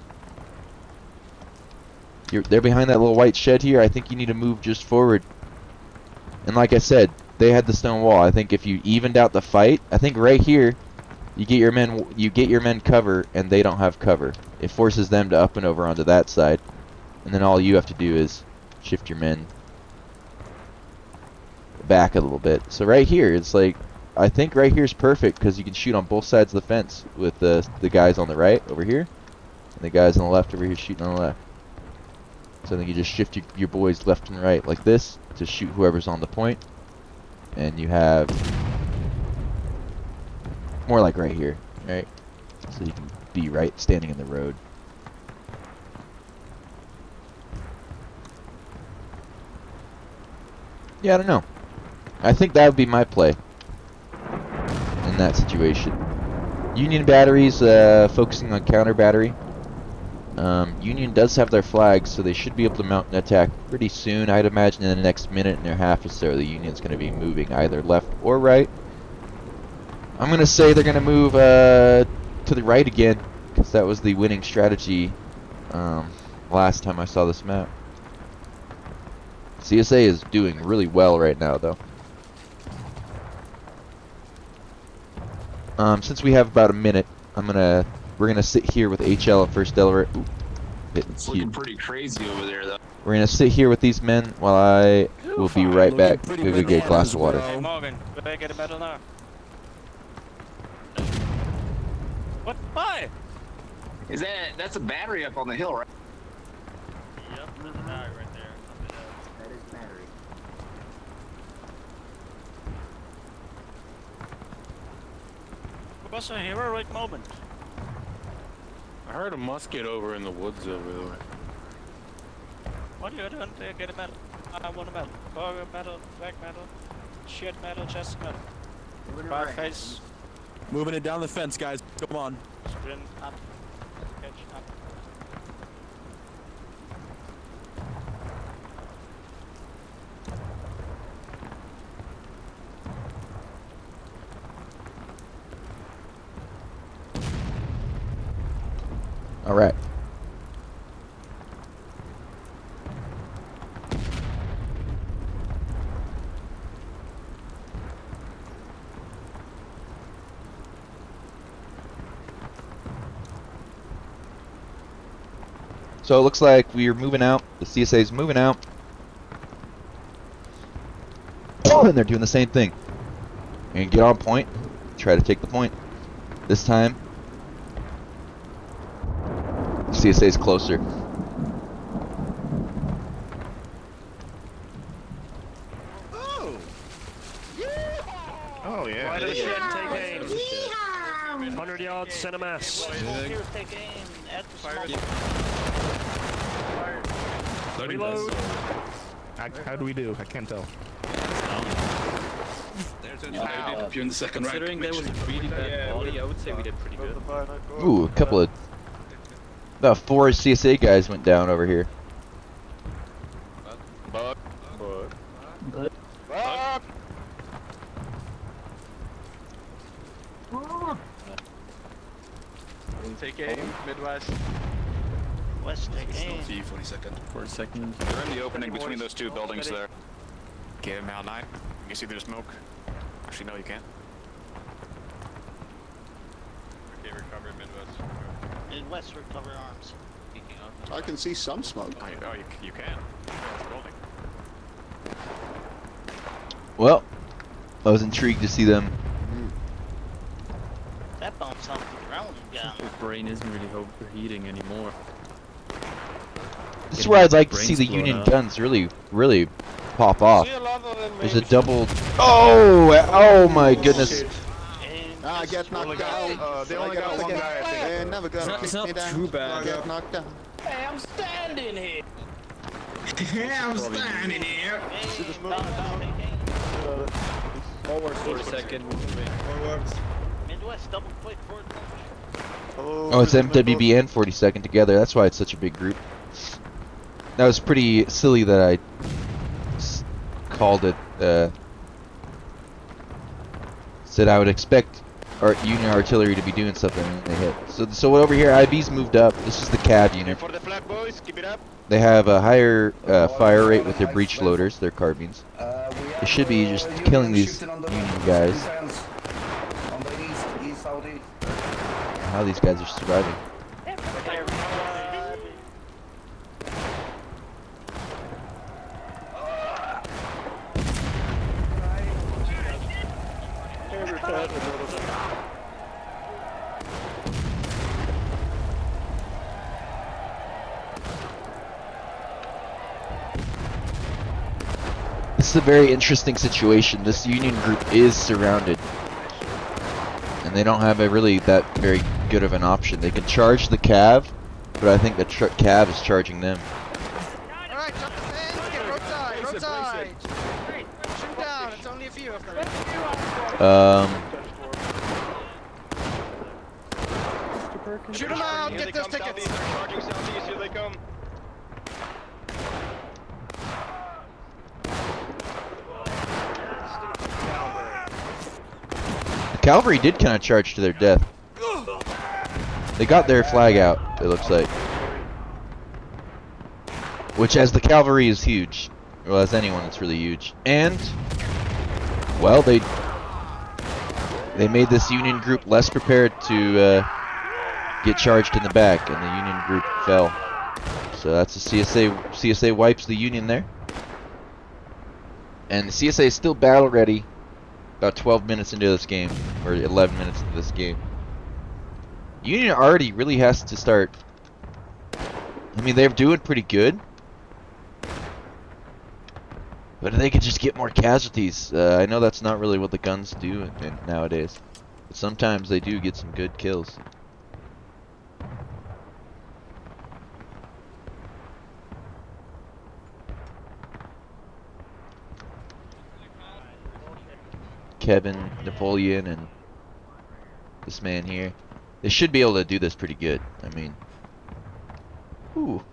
Speaker 1: They're behind that little white shed here. I think you need to move just forward. And like I said, they had the stone wall. I think if you evened out the fight, I think right here, you get your men cover, and they don't have cover. It forces them to up and over onto that side, and then all you have to do is shift your men back a little bit. So right here, it's like, I think right here is perfect because you can shoot on both sides of the fence with the guys on the right over here, and the guys on the left over here shooting on the left. So then you just shift your boys left and right like this to shoot whoever's on the point. And you have more like right here, right? So you can be right standing in the road. Yeah, I don't know. I think that would be my play in that situation. Union batteries focusing on counter battery. Union does have their flags, so they should be able to mount an attack pretty soon. I'd imagine in the next minute and a half or so, the Union's going to be moving either left or right. I'm going to say they're going to move to the right again, because that was the winning strategy last time I saw this map. CSA is doing really well right now, though. Since we have about a minute, we're gonna sit here with HL and First Delaware. Ooh,
Speaker 13: it's looking pretty crazy over there, though.
Speaker 1: We're gonna sit here with these men while I will be right back. Go get a glass of water.
Speaker 5: Hey Morgan, go back get a medal now. What? Why?
Speaker 13: That's a battery up on the hill, right?
Speaker 5: Yep, there's a battery right there.
Speaker 13: That is battery.
Speaker 5: It was a heroic moment.
Speaker 10: I heard a musket over in the woods over there.
Speaker 5: What are you doing to get a medal? I want a medal. Cargo medal, flag medal, shield medal, chest medal. By face.
Speaker 7: Moving it down the fence, guys. Come on.
Speaker 5: Sprint up. Catch up.
Speaker 1: All right. So it looks like we're moving out. The CSA is moving out. And they're doing the same thing. You're gonna get on point. Try to take the point. This time, CSA is closer.
Speaker 8: Oh yeah.
Speaker 5: the shed, take aim. 100 yards, center mass.
Speaker 9: Volunteers take aim at the smoke.
Speaker 5: Reload.
Speaker 7: How do we do? I can't tell.
Speaker 13: If you're in the second rank,
Speaker 10: Considering there was a really bad body, I would say we did pretty good.
Speaker 1: Ooh, a couple of... About 4 CSA guys went down over here.
Speaker 6: Bug. Take aim, Midwest.
Speaker 9: West take aim.
Speaker 13: See you 42nd.
Speaker 10: For a second.
Speaker 6: They're in the opening between those two buildings there.
Speaker 10: Get him out 9. You can see there's smoke. Actually, no, you can't.
Speaker 6: Okay, recover Midwest.
Speaker 9: Midwest recover arms.
Speaker 12: I can see some smoke.
Speaker 10: Oh, you can. It's building.
Speaker 1: Well, I was intrigued to see them.
Speaker 9: That bumps off the ground gun.
Speaker 10: His brain isn't really overheating anymore.
Speaker 1: This is where I'd like to see the Union guns really pop off. There's a double... Oh my goodness.
Speaker 12: I get knocked down.
Speaker 6: They only got one guy, I think.
Speaker 12: They never gonna
Speaker 10: It's
Speaker 12: kick
Speaker 10: not
Speaker 12: me down.
Speaker 10: too bad.
Speaker 12: I get knocked down.
Speaker 9: Hey, I'm standing here.
Speaker 13: Yeah, I'm standing here.
Speaker 10: For a second.
Speaker 9: Midwest double quick forward punch.
Speaker 1: Oh, it's MWB and 42nd together. That's why it's such a big group. That was pretty silly that I called it. Said I would expect our Union artillery to be doing something, and they hit. So over here, IB's moved up. This is the CAV unit.
Speaker 6: For the flag, boys, keep it up.
Speaker 1: They have a higher fire rate with their breech loaders, their carbines. They should be just killing these Union guys. How these guys are surviving. This is a very interesting situation. This Union group is surrounded. And they don't have really that very good of an option. They can charge the CAV, but I think the CAV is charging them.
Speaker 2: Alright, jump the fence, get roadside, roadside! Shoot down, it's only a few of them. Shoot them out, get those tickets!
Speaker 6: They're charging southeast, here they come.
Speaker 1: The cavalry did kind of charge to their death. They got their flag out, it looks like. Which, as the cavalry, is huge. Well, as anyone, it's really huge. And, well, they made this Union group less prepared to get charged in the back, and the Union group fell. So that's a CSA wipes the Union there. And the CSA is still battle ready about 12 minutes into this game, or 11 minutes into this game. Union already really has to start. I mean, they're doing pretty good. But if they could just get more casualties. I know that's not really what the guns do nowadays. But sometimes they do get some good kills. Kevin, Napoleon, and this man here. They should be able to do this pretty good. I mean, ooh.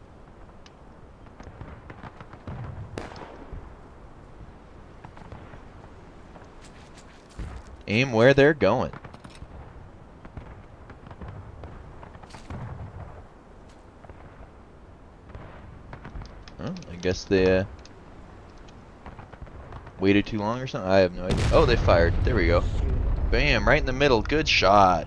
Speaker 1: Aim where they're going. Oh, I guess they waited too long or something? I have no idea. Oh, they fired. There we go. Bam, right in the middle. Good shot.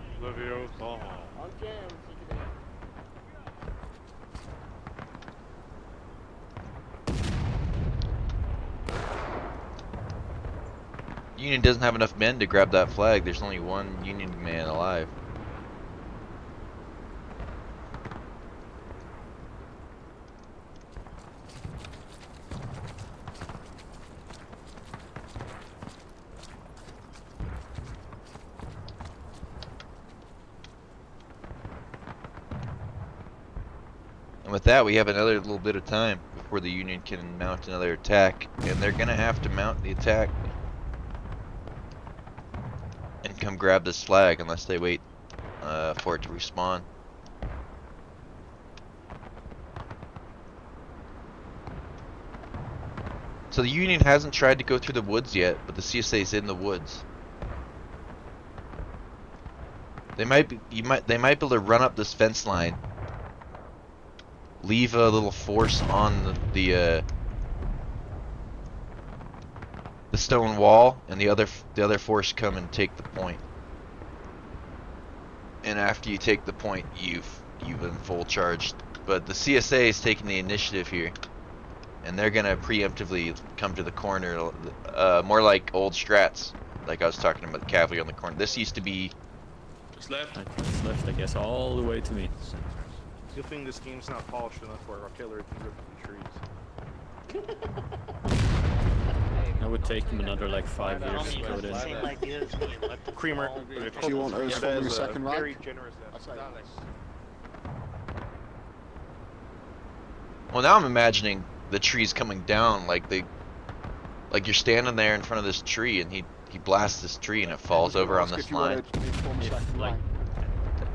Speaker 1: Union doesn't have enough men to grab that flag. There's only one Union man alive. And with that, we have another little bit of time before the Union can mount another attack. And they're going to have to mount the attack and come grab this flag unless they wait for it to respawn. So the Union hasn't tried to go through the woods yet, but the CSA is in the woods. They might be able to run up this fence line, leave a little force on the stone wall, and the other force come and take the point. And after you take the point, you've been full charged. But the CSA is taking the initiative here, and they're gonna preemptively come to the corner, more like old strats, like I was talking about the cavalry on the corner. This used to be.
Speaker 13: Just left.
Speaker 14: It's left, I guess, all the way to me.
Speaker 8: Good thing this game's not polished enough for artillery to rip through trees.
Speaker 14: It would take them another like 5 years to go in.
Speaker 5: Same idea as me. Let the
Speaker 8: Creamer.
Speaker 5: Do
Speaker 8: you
Speaker 5: want
Speaker 8: Earth
Speaker 5: from
Speaker 8: your
Speaker 5: second rank?
Speaker 8: very generous
Speaker 1: Well, now I'm imagining the trees coming down, like you're standing there in front of this tree, and he blasts this tree and it falls over on this line. That'd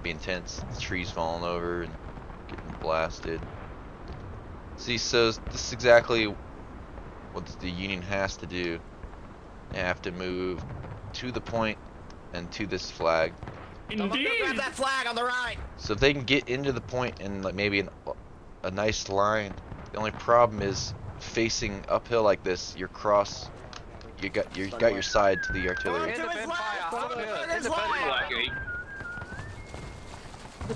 Speaker 1: be intense. The trees falling over and getting blasted. See, so this is exactly what the Union has to do. They have to move to the point and to this flag.
Speaker 9: Indeed. Grab that flag on the right.
Speaker 1: So if they can get into the point and like maybe a nice line. The only problem is facing uphill like this. You're cross. You got your side to the artillery.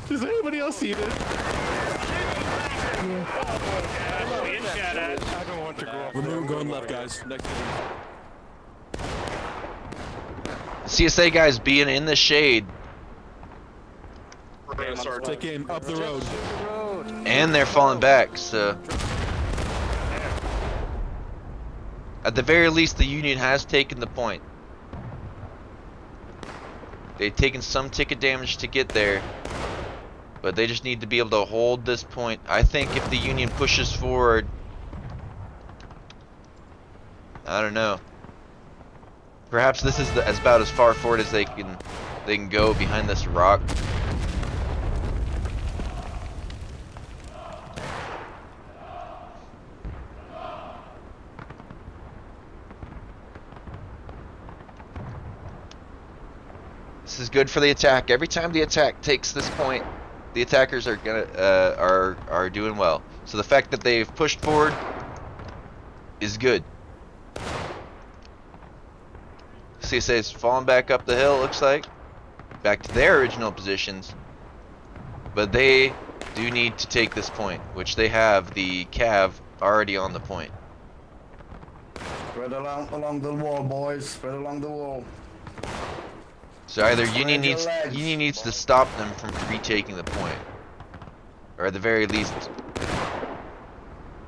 Speaker 7: Does anybody else see this?
Speaker 10: I don't want to go up.
Speaker 14: We're going left, guys. Next
Speaker 1: CSA guys being in the shade.
Speaker 14: Take aim up the road.
Speaker 1: And they're falling back, so at the very least the Union has taken the point. They've taken some ticket damage to get there, but they just need to be able to hold this point. I think if the Union pushes forward, I don't know. Perhaps this is about as far forward as they can go behind this rock. This is good for the attack. Every time the attack takes this point, the attackers are gonna are doing well. So the fact that they've pushed forward is good. CSA is falling back up the hill, looks like, back to their original positions. But they do need to take this point, which they have the cav already on the point.
Speaker 3: Spread along the wall, boys. Spread along the wall.
Speaker 1: So either Union needs to stop them from retaking the point, or at the very least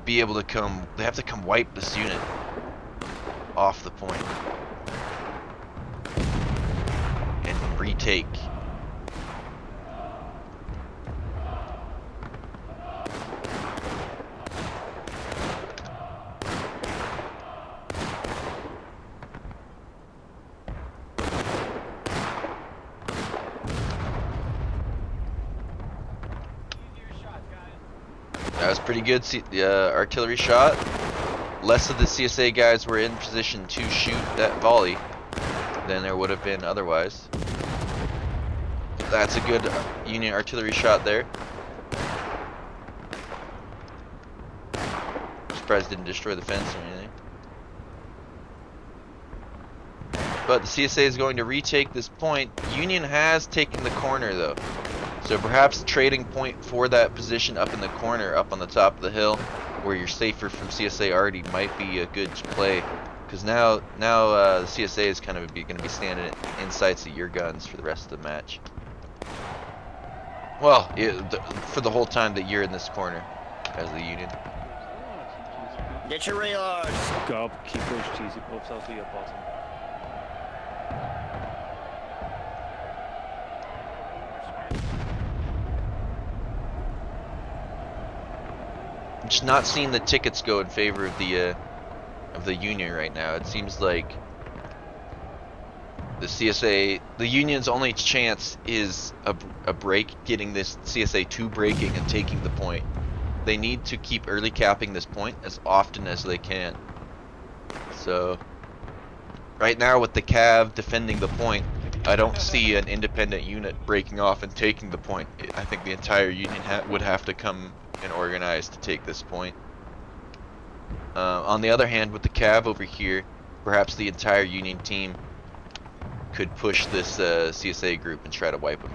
Speaker 1: be able to come. They have to come wipe this unit off the point and retake. That was pretty good artillery shot. Less of the CSA guys were in position to shoot that volley than there would have been otherwise. That's a good Union artillery shot there. Surprised it didn't destroy the fence or anything. But the CSA is going to retake this point. Union has taken the corner though. So perhaps the trading point for that position up in the corner, up on the top of the hill, where you're safer from CSA already, might be a good play. Because now the CSA is kind of going to be standing in sights of your guns for the rest of the match. Well, for the whole time that you're in this corner as the Union.
Speaker 9: Get your reloads.
Speaker 5: Go up, keep those cheesy puffs out to your bottom.
Speaker 1: I'm just not seeing the tickets go in favor of the Union right now. It seems like the CSA, the Union's only chance is a break, getting this CSA 2 breaking and taking the point. They need to keep early capping this point as often as they can. So, right now with the Cav defending the point, I don't see an independent unit breaking off and taking the point. I think the entire Union would have to come and organize to take this point. On the other hand, with the Cav over here, perhaps the entire Union team could push this CSA group and try to wipe them.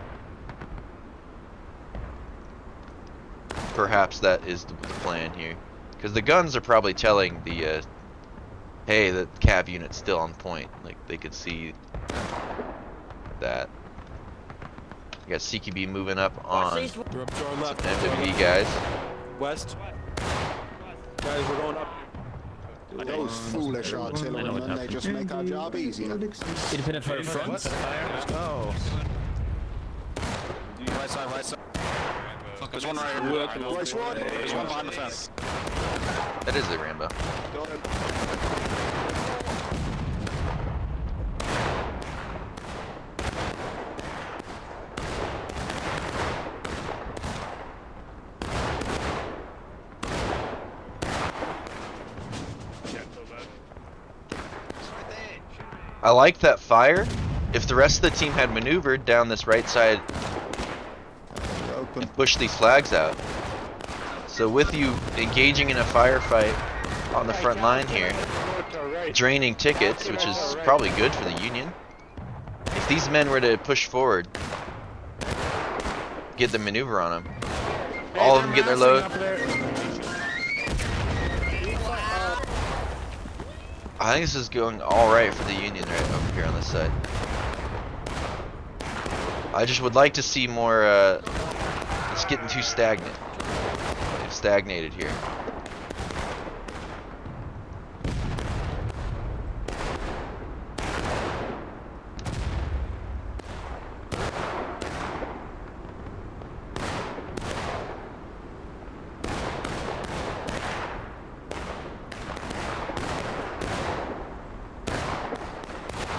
Speaker 1: Perhaps that is the plan here. Because the guns are probably telling the, hey, the Cav unit's still on point. Like, they could see that. You got CQB moving up on MWD guys.
Speaker 15: West. Guys, we're going up.
Speaker 16: Those foolish artillerymen, they just make our job easier.
Speaker 14: Independent fire front.
Speaker 7: Oh.
Speaker 10: Right side, right side. There's one right here. There's one behind the fence.
Speaker 1: That is the Rambo.
Speaker 8: Go ahead.
Speaker 1: I like that fire. If the rest of the team had maneuvered down this right side and pushed these flags out. So with you engaging in a firefight on the front line here, draining tickets, which is probably good for the Union. If these men were to push forward, get the maneuver on them, all of them get their load. I think this is going alright for the Union right over here on this side. I just would like to see more, it's getting too stagnant. They've stagnated here.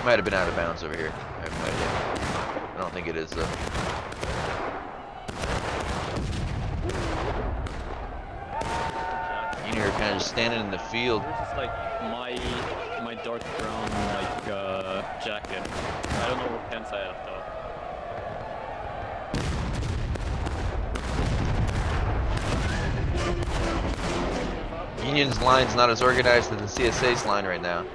Speaker 1: Might have been out of bounds over here. I have no idea. I don't think it is though. Union are kind of just standing in the field.
Speaker 14: This is like my dark brown like jacket. I don't know what pants I have though.
Speaker 1: Union's line's not as organized as the CSA's line right now.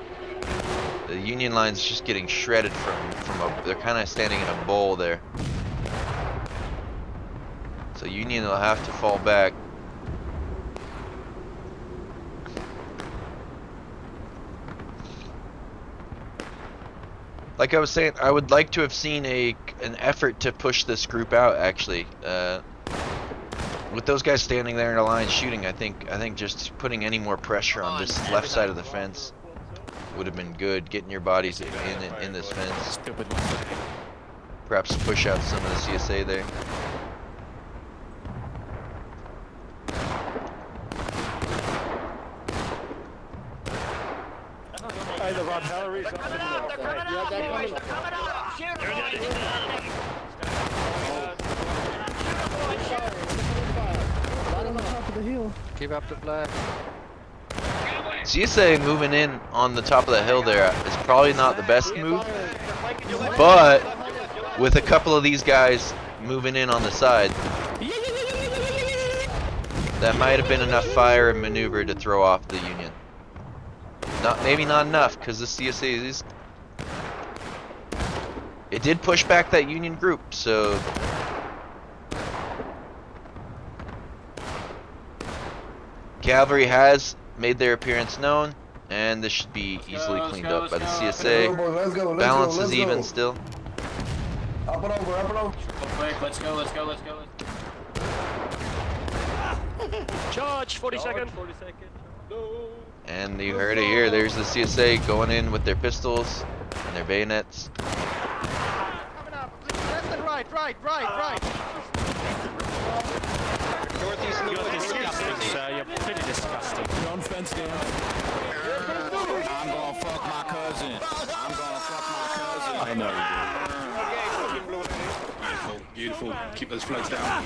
Speaker 1: The Union line's just getting shredded from a, they're kind of standing in a bowl there. So Union will have to fall back. Like I was saying, I would like to have seen an effort to push this group out actually. With those guys standing there in a line shooting, I think just putting any more pressure on this left side of the fence would have been good. Getting your bodies in this fence. Perhaps push out some of the CSA there.
Speaker 15: Hey, the artillery's up in the
Speaker 2: Keep up the flag.
Speaker 1: CSA moving in on the top of the hill there is probably not the best move, but with a couple of these guys moving in on the side, that might have been enough fire and maneuver to throw off the Union. Maybe not enough, because the CSA is... It did push back that Union group, so... Cavalry has made their appearance known, and this should be easily cleaned up by the CSA. Balance is even still.
Speaker 3: Up and over, up and over.
Speaker 9: Quick, let's go, let's go, let's go.
Speaker 5: Charge, 40 seconds.
Speaker 1: And you heard it here, there's the CSA going in with their pistols and their bayonets.
Speaker 2: Coming up. Left and right.
Speaker 5: Northeast in the
Speaker 10: You're
Speaker 5: woods.
Speaker 10: disgusting, sir. You're pretty disgusting.
Speaker 7: You're on fence dance.
Speaker 16: I'm gonna fuck my cousin. I'm gonna fuck my cousin.
Speaker 14: I know you
Speaker 13: Beautiful, beautiful. Keep those flags down.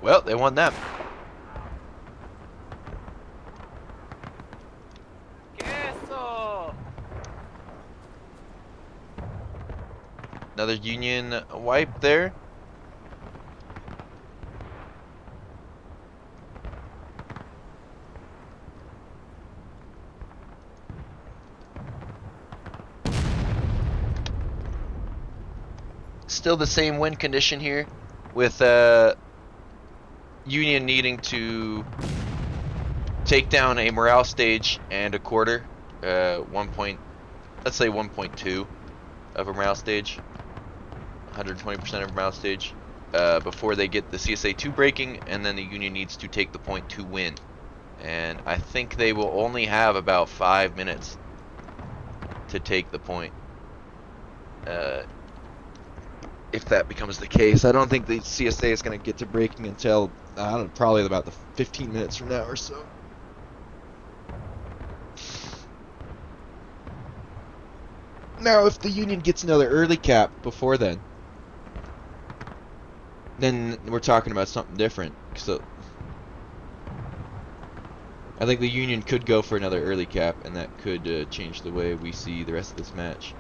Speaker 1: Well, they won that. Another Union wipe there. Still the same win condition here, with Union needing to take down a morale stage and a quarter, let's say 1.2 of a morale stage, 120% of a morale stage, before they get the CSA 2 breaking, and then the Union needs to take the point to win. And I think they will only have about 5 minutes to take the point. If that becomes the case, I don't think the CSA is going to get to breaking until, I don't know, probably about the 15 minutes from now or so. Now, if the Union gets another early cap before then we're talking about something different. So, I think the Union could go for another early cap, and that could change the way we see the rest of this match.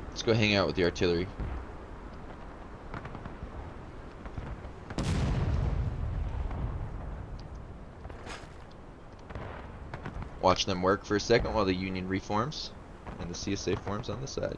Speaker 1: Let's go hang out with the artillery. Watch them work for a second while the Union reforms and the CSA forms on the side.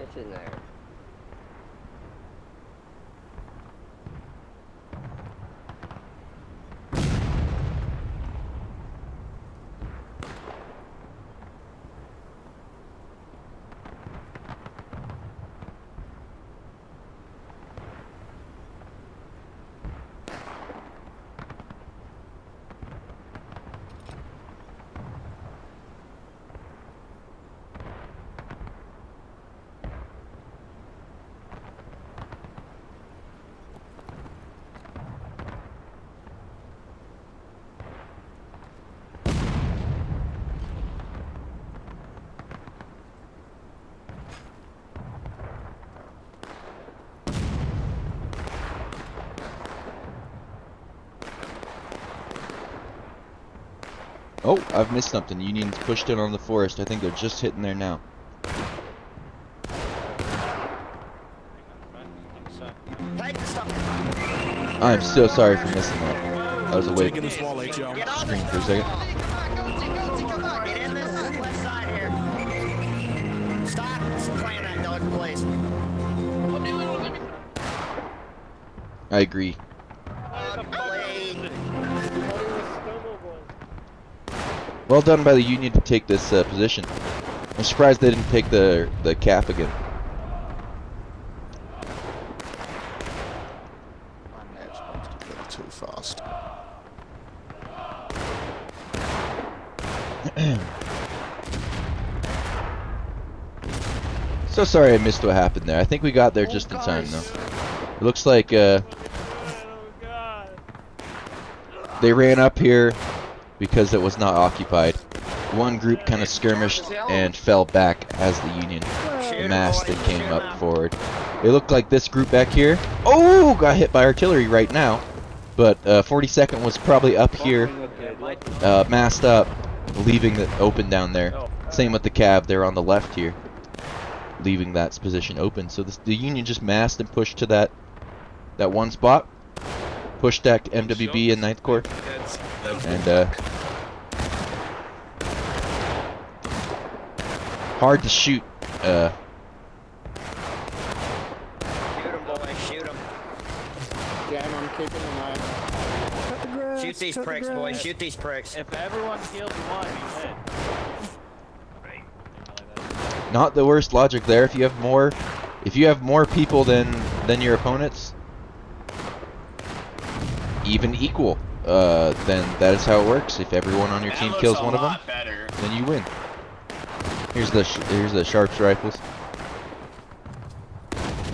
Speaker 11: It's in there.
Speaker 1: Oh, I've missed something. Union's pushed in on the forest. I think they're just hitting there now. I'm so sorry for missing that. I was away from the screen for a second.
Speaker 9: Get in this left side here. Stop playing that dog, please.
Speaker 1: I agree. Well done by the Union to take this position. I'm surprised they didn't take the cap again.
Speaker 16: My net's supposed to get too fast.
Speaker 1: So sorry I missed what happened there. I think we got there just in time though. It looks like they ran up here because it was not occupied. One group kind of skirmished and fell back as the Union massed and came up forward. It looked like this group back here, oh, got hit by artillery right now. But 42nd was probably up here, massed up, leaving it open down there. Same with the cab, they're on the left here, leaving that position open. So the Union just massed and pushed to that one spot, pushed back MWB and 9th Corps, and hard to shoot.
Speaker 9: Shoot him, boy. Shoot him.
Speaker 11: Damn, I'm kicking him out.
Speaker 9: Shoot these pricks, boy. Shoot these pricks.
Speaker 5: If everyone kills one, you win.
Speaker 1: Not the worst logic there. If you have more people than your opponents, even equal, then that is how it works. If everyone on your team kills one of them, then you win. Here's the sharps rifles,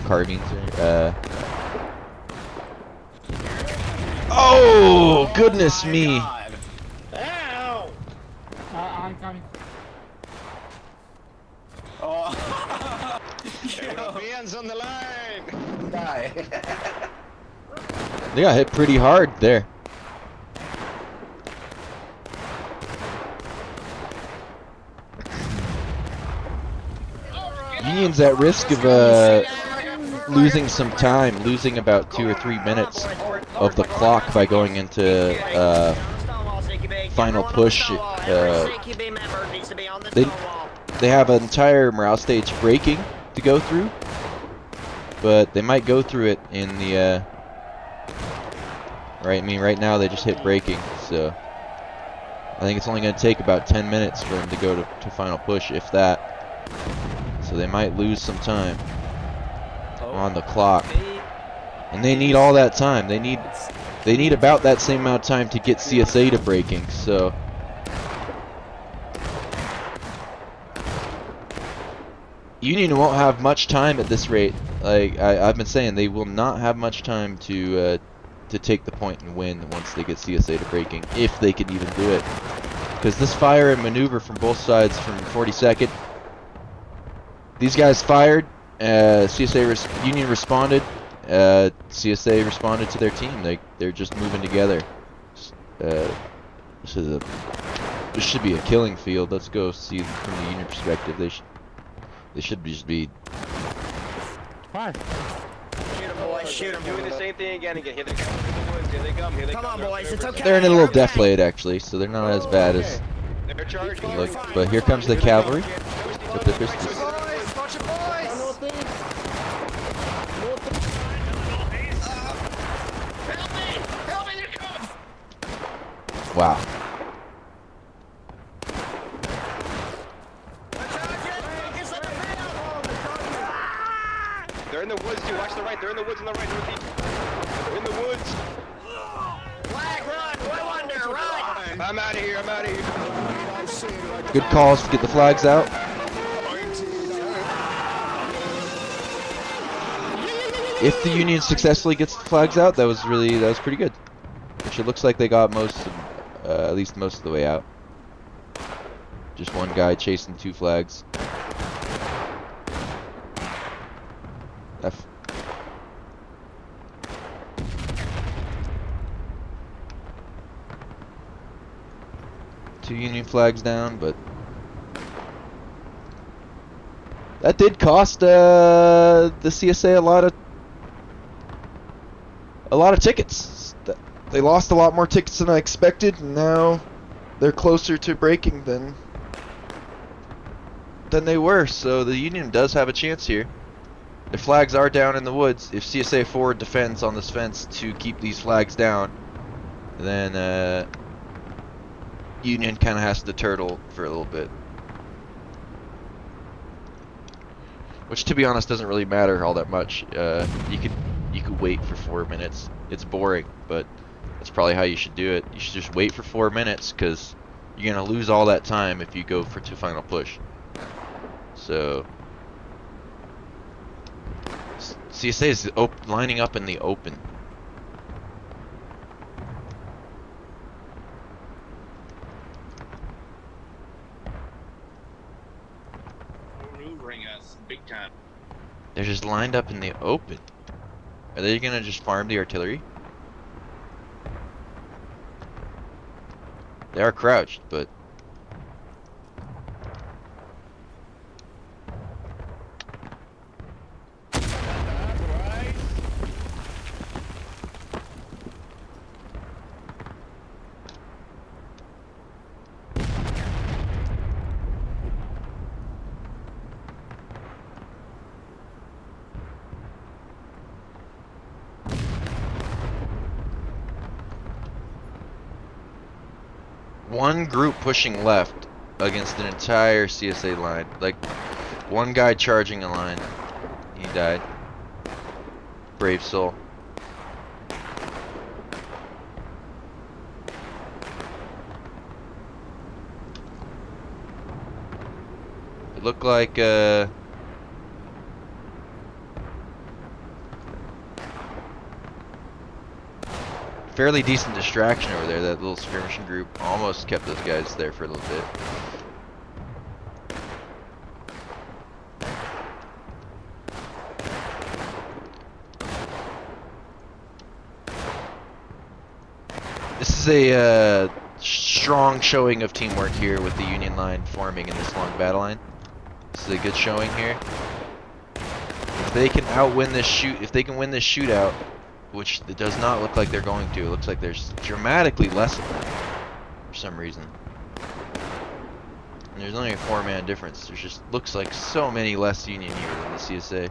Speaker 1: carbines. Oh goodness me!
Speaker 9: Ow!
Speaker 11: I'm coming.
Speaker 6: Europeans on the line.
Speaker 3: Die.
Speaker 1: They got hit pretty hard there. Union's at risk of losing some time, losing about 2 or 3 minutes of the clock by going into final push. They have an entire morale stage breaking to go through, but they might go through it in the right. I mean, right now they just hit breaking, so I think it's only going to take about 10 minutes for them to go to final push, if that. So they might lose some time on the clock, and they need all that time. They need about that same amount of time to get CSA to breaking. So Union won't have much time at this rate. Like I've been saying, they will not have much time to take the point and win once they get CSA to breaking, if they can even do it. Because this fire and maneuver from both sides from 42nd, these guys fired, Union responded, CSA responded to their team. They're just moving together. This should be a killing field. Let's go see from the Union perspective. They should just be.
Speaker 11: Why?
Speaker 9: Shoot him, boys. Shoot him.
Speaker 6: Doing the same thing again. Here they come. Here they come. Here they come.
Speaker 9: Come on, boys. It's okay.
Speaker 1: They're in a little deflate actually, so they're not as bad as
Speaker 6: They're charging.
Speaker 1: look. But here comes the cavalry with the pistols.
Speaker 2: Watch it, boys!
Speaker 9: Help me, they're coming!
Speaker 1: Wow.
Speaker 6: They're in the woods, dude. Watch the right. They're in the woods on the right. They're in the woods.
Speaker 9: Flag, run! Way under, run!
Speaker 6: I'm out of here. I'm out of here.
Speaker 1: Good calls to get the flags out. If the Union successfully gets the flags out, that was pretty good. Which it looks like they got at least most of the way out. Just one guy chasing 2 flags. Two Union flags down, but that did cost the CSA a lot of tickets. They lost a lot more tickets than I expected, and now they're closer to breaking than they were. So the Union does have a chance here. Their flags are down in the woods. If CSA forward defends on this fence to keep these flags down, then Union kind of has to turtle for a little bit. Which, to be honest, doesn't really matter all that much. You could wait for 4 minutes. It's boring, but that's probably how you should do it. You should just wait for 4 minutes, because you're gonna lose all that time if you go to final push. So CSA is lining up in the open.
Speaker 13: Maneuvering us big time.
Speaker 1: They're just lined up in the open. Are they gonna just farm the artillery? They are crouched, but one group pushing left against an entire CSA line. Like, one guy charging a line. He died. Brave soul. It looked like, fairly decent distraction over there. That little skirmishing group almost kept those guys there for a little bit. This is a strong showing of teamwork here with the Union line forming in this long battle line. This is a good showing here. If they can outwin this if they can win this shootout, which it does not look like they're going to. It looks like there's dramatically less of them for some reason. And there's only a 4-man difference. There's just looks like so many less Union here than the CSA.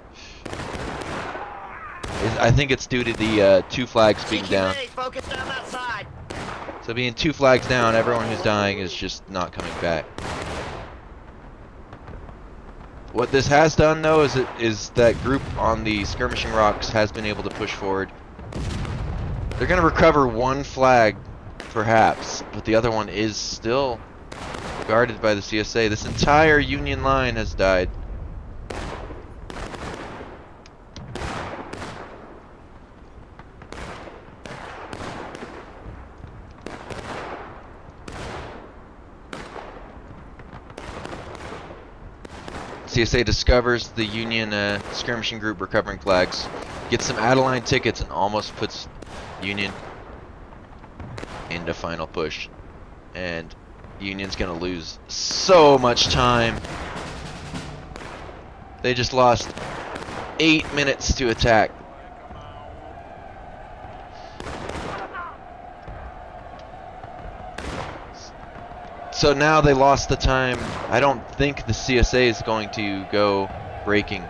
Speaker 1: I think it's due to the 2 flags being down.
Speaker 9: Focus down that side.
Speaker 1: So being 2 flags down, everyone who's dying is just not coming back. What this has done, though, is that group on the skirmishing rocks has been able to push forward. They're going to recover 1 flag, perhaps, but the other one is still guarded by the CSA. This entire Union line has died. CSA discovers the Union skirmishing group recovering flags, gets some Adeline tickets, and almost puts Union into final push. And Union's gonna lose so much time. They just lost 8 minutes to attack. So now they lost the time. I don't think the CSA is going to go breaking.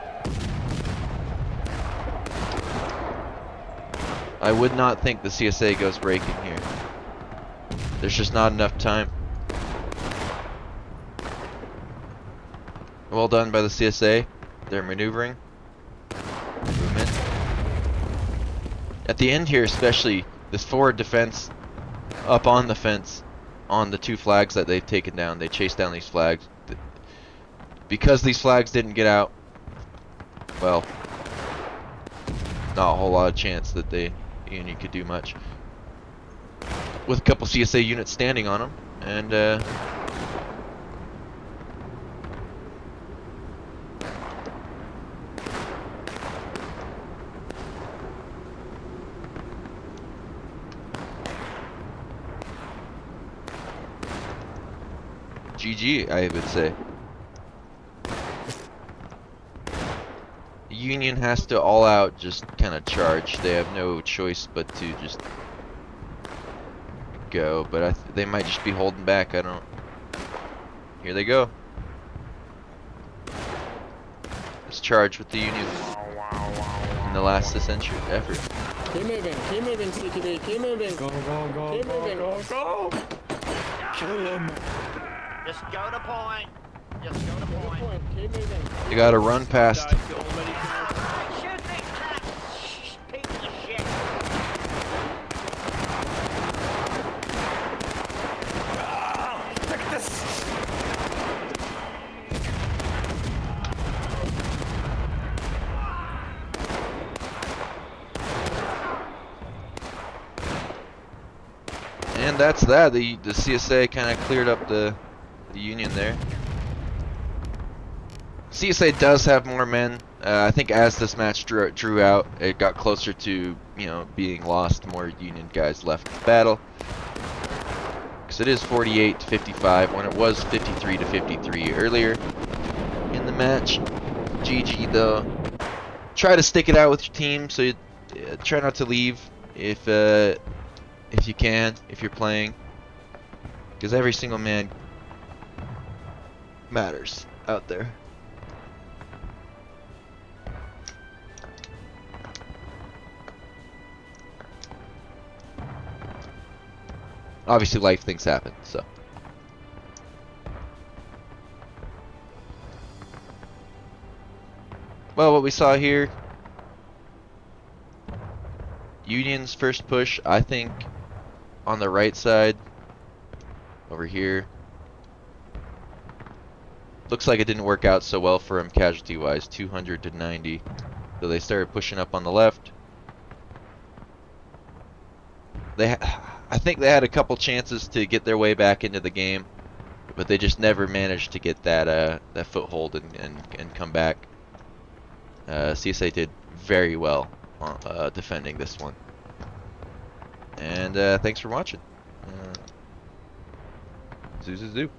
Speaker 1: I would not think the CSA goes breaking here. There's just not enough time. Well done by the CSA. They're maneuvering. Movement. At the end here especially, this forward defense up on the fence on the 2 flags that they've taken down. They chased down these flags. Because these flags didn't get out, well, not a whole lot of chance that the Union could do much. With a couple CSA units standing on them, and GG, I would say. Union has to all out just kind of charge. They have no choice but to just go, but they might just be holding back. I don't. Here they go. Let's charge with the Union in the last ascension effort.
Speaker 11: Keep moving, CTV, keep moving. Go, go, go, keep moving.
Speaker 9: Go, go. Kill him. Just go to point. Just go to point.
Speaker 11: Keep moving.
Speaker 1: You gotta run past.
Speaker 9: Shoot these cats. Pieces of shit. Look at this.
Speaker 1: And that's that. The CSA kind of cleared up the Union there. CSA does have more men. I think as this match drew out, it got closer to, you know, being lost. More Union guys left the battle. Because it is 48 to 55 when it was 53 to 53 earlier in the match. GG though. Try to stick it out with your team. So you, try not to leave if you can, if you're playing. Because every single man matters out there. Obviously life things happen, so Well, what we saw here, Union's first push, I think, on the right side, over here, looks like it didn't work out so well for him casualty-wise, 200 to 90. So they started pushing up on the left. I think they had a couple chances to get their way back into the game, but they just never managed to get that that foothold and come back. CSA did very well defending this one. And thanks for watching. Zoo.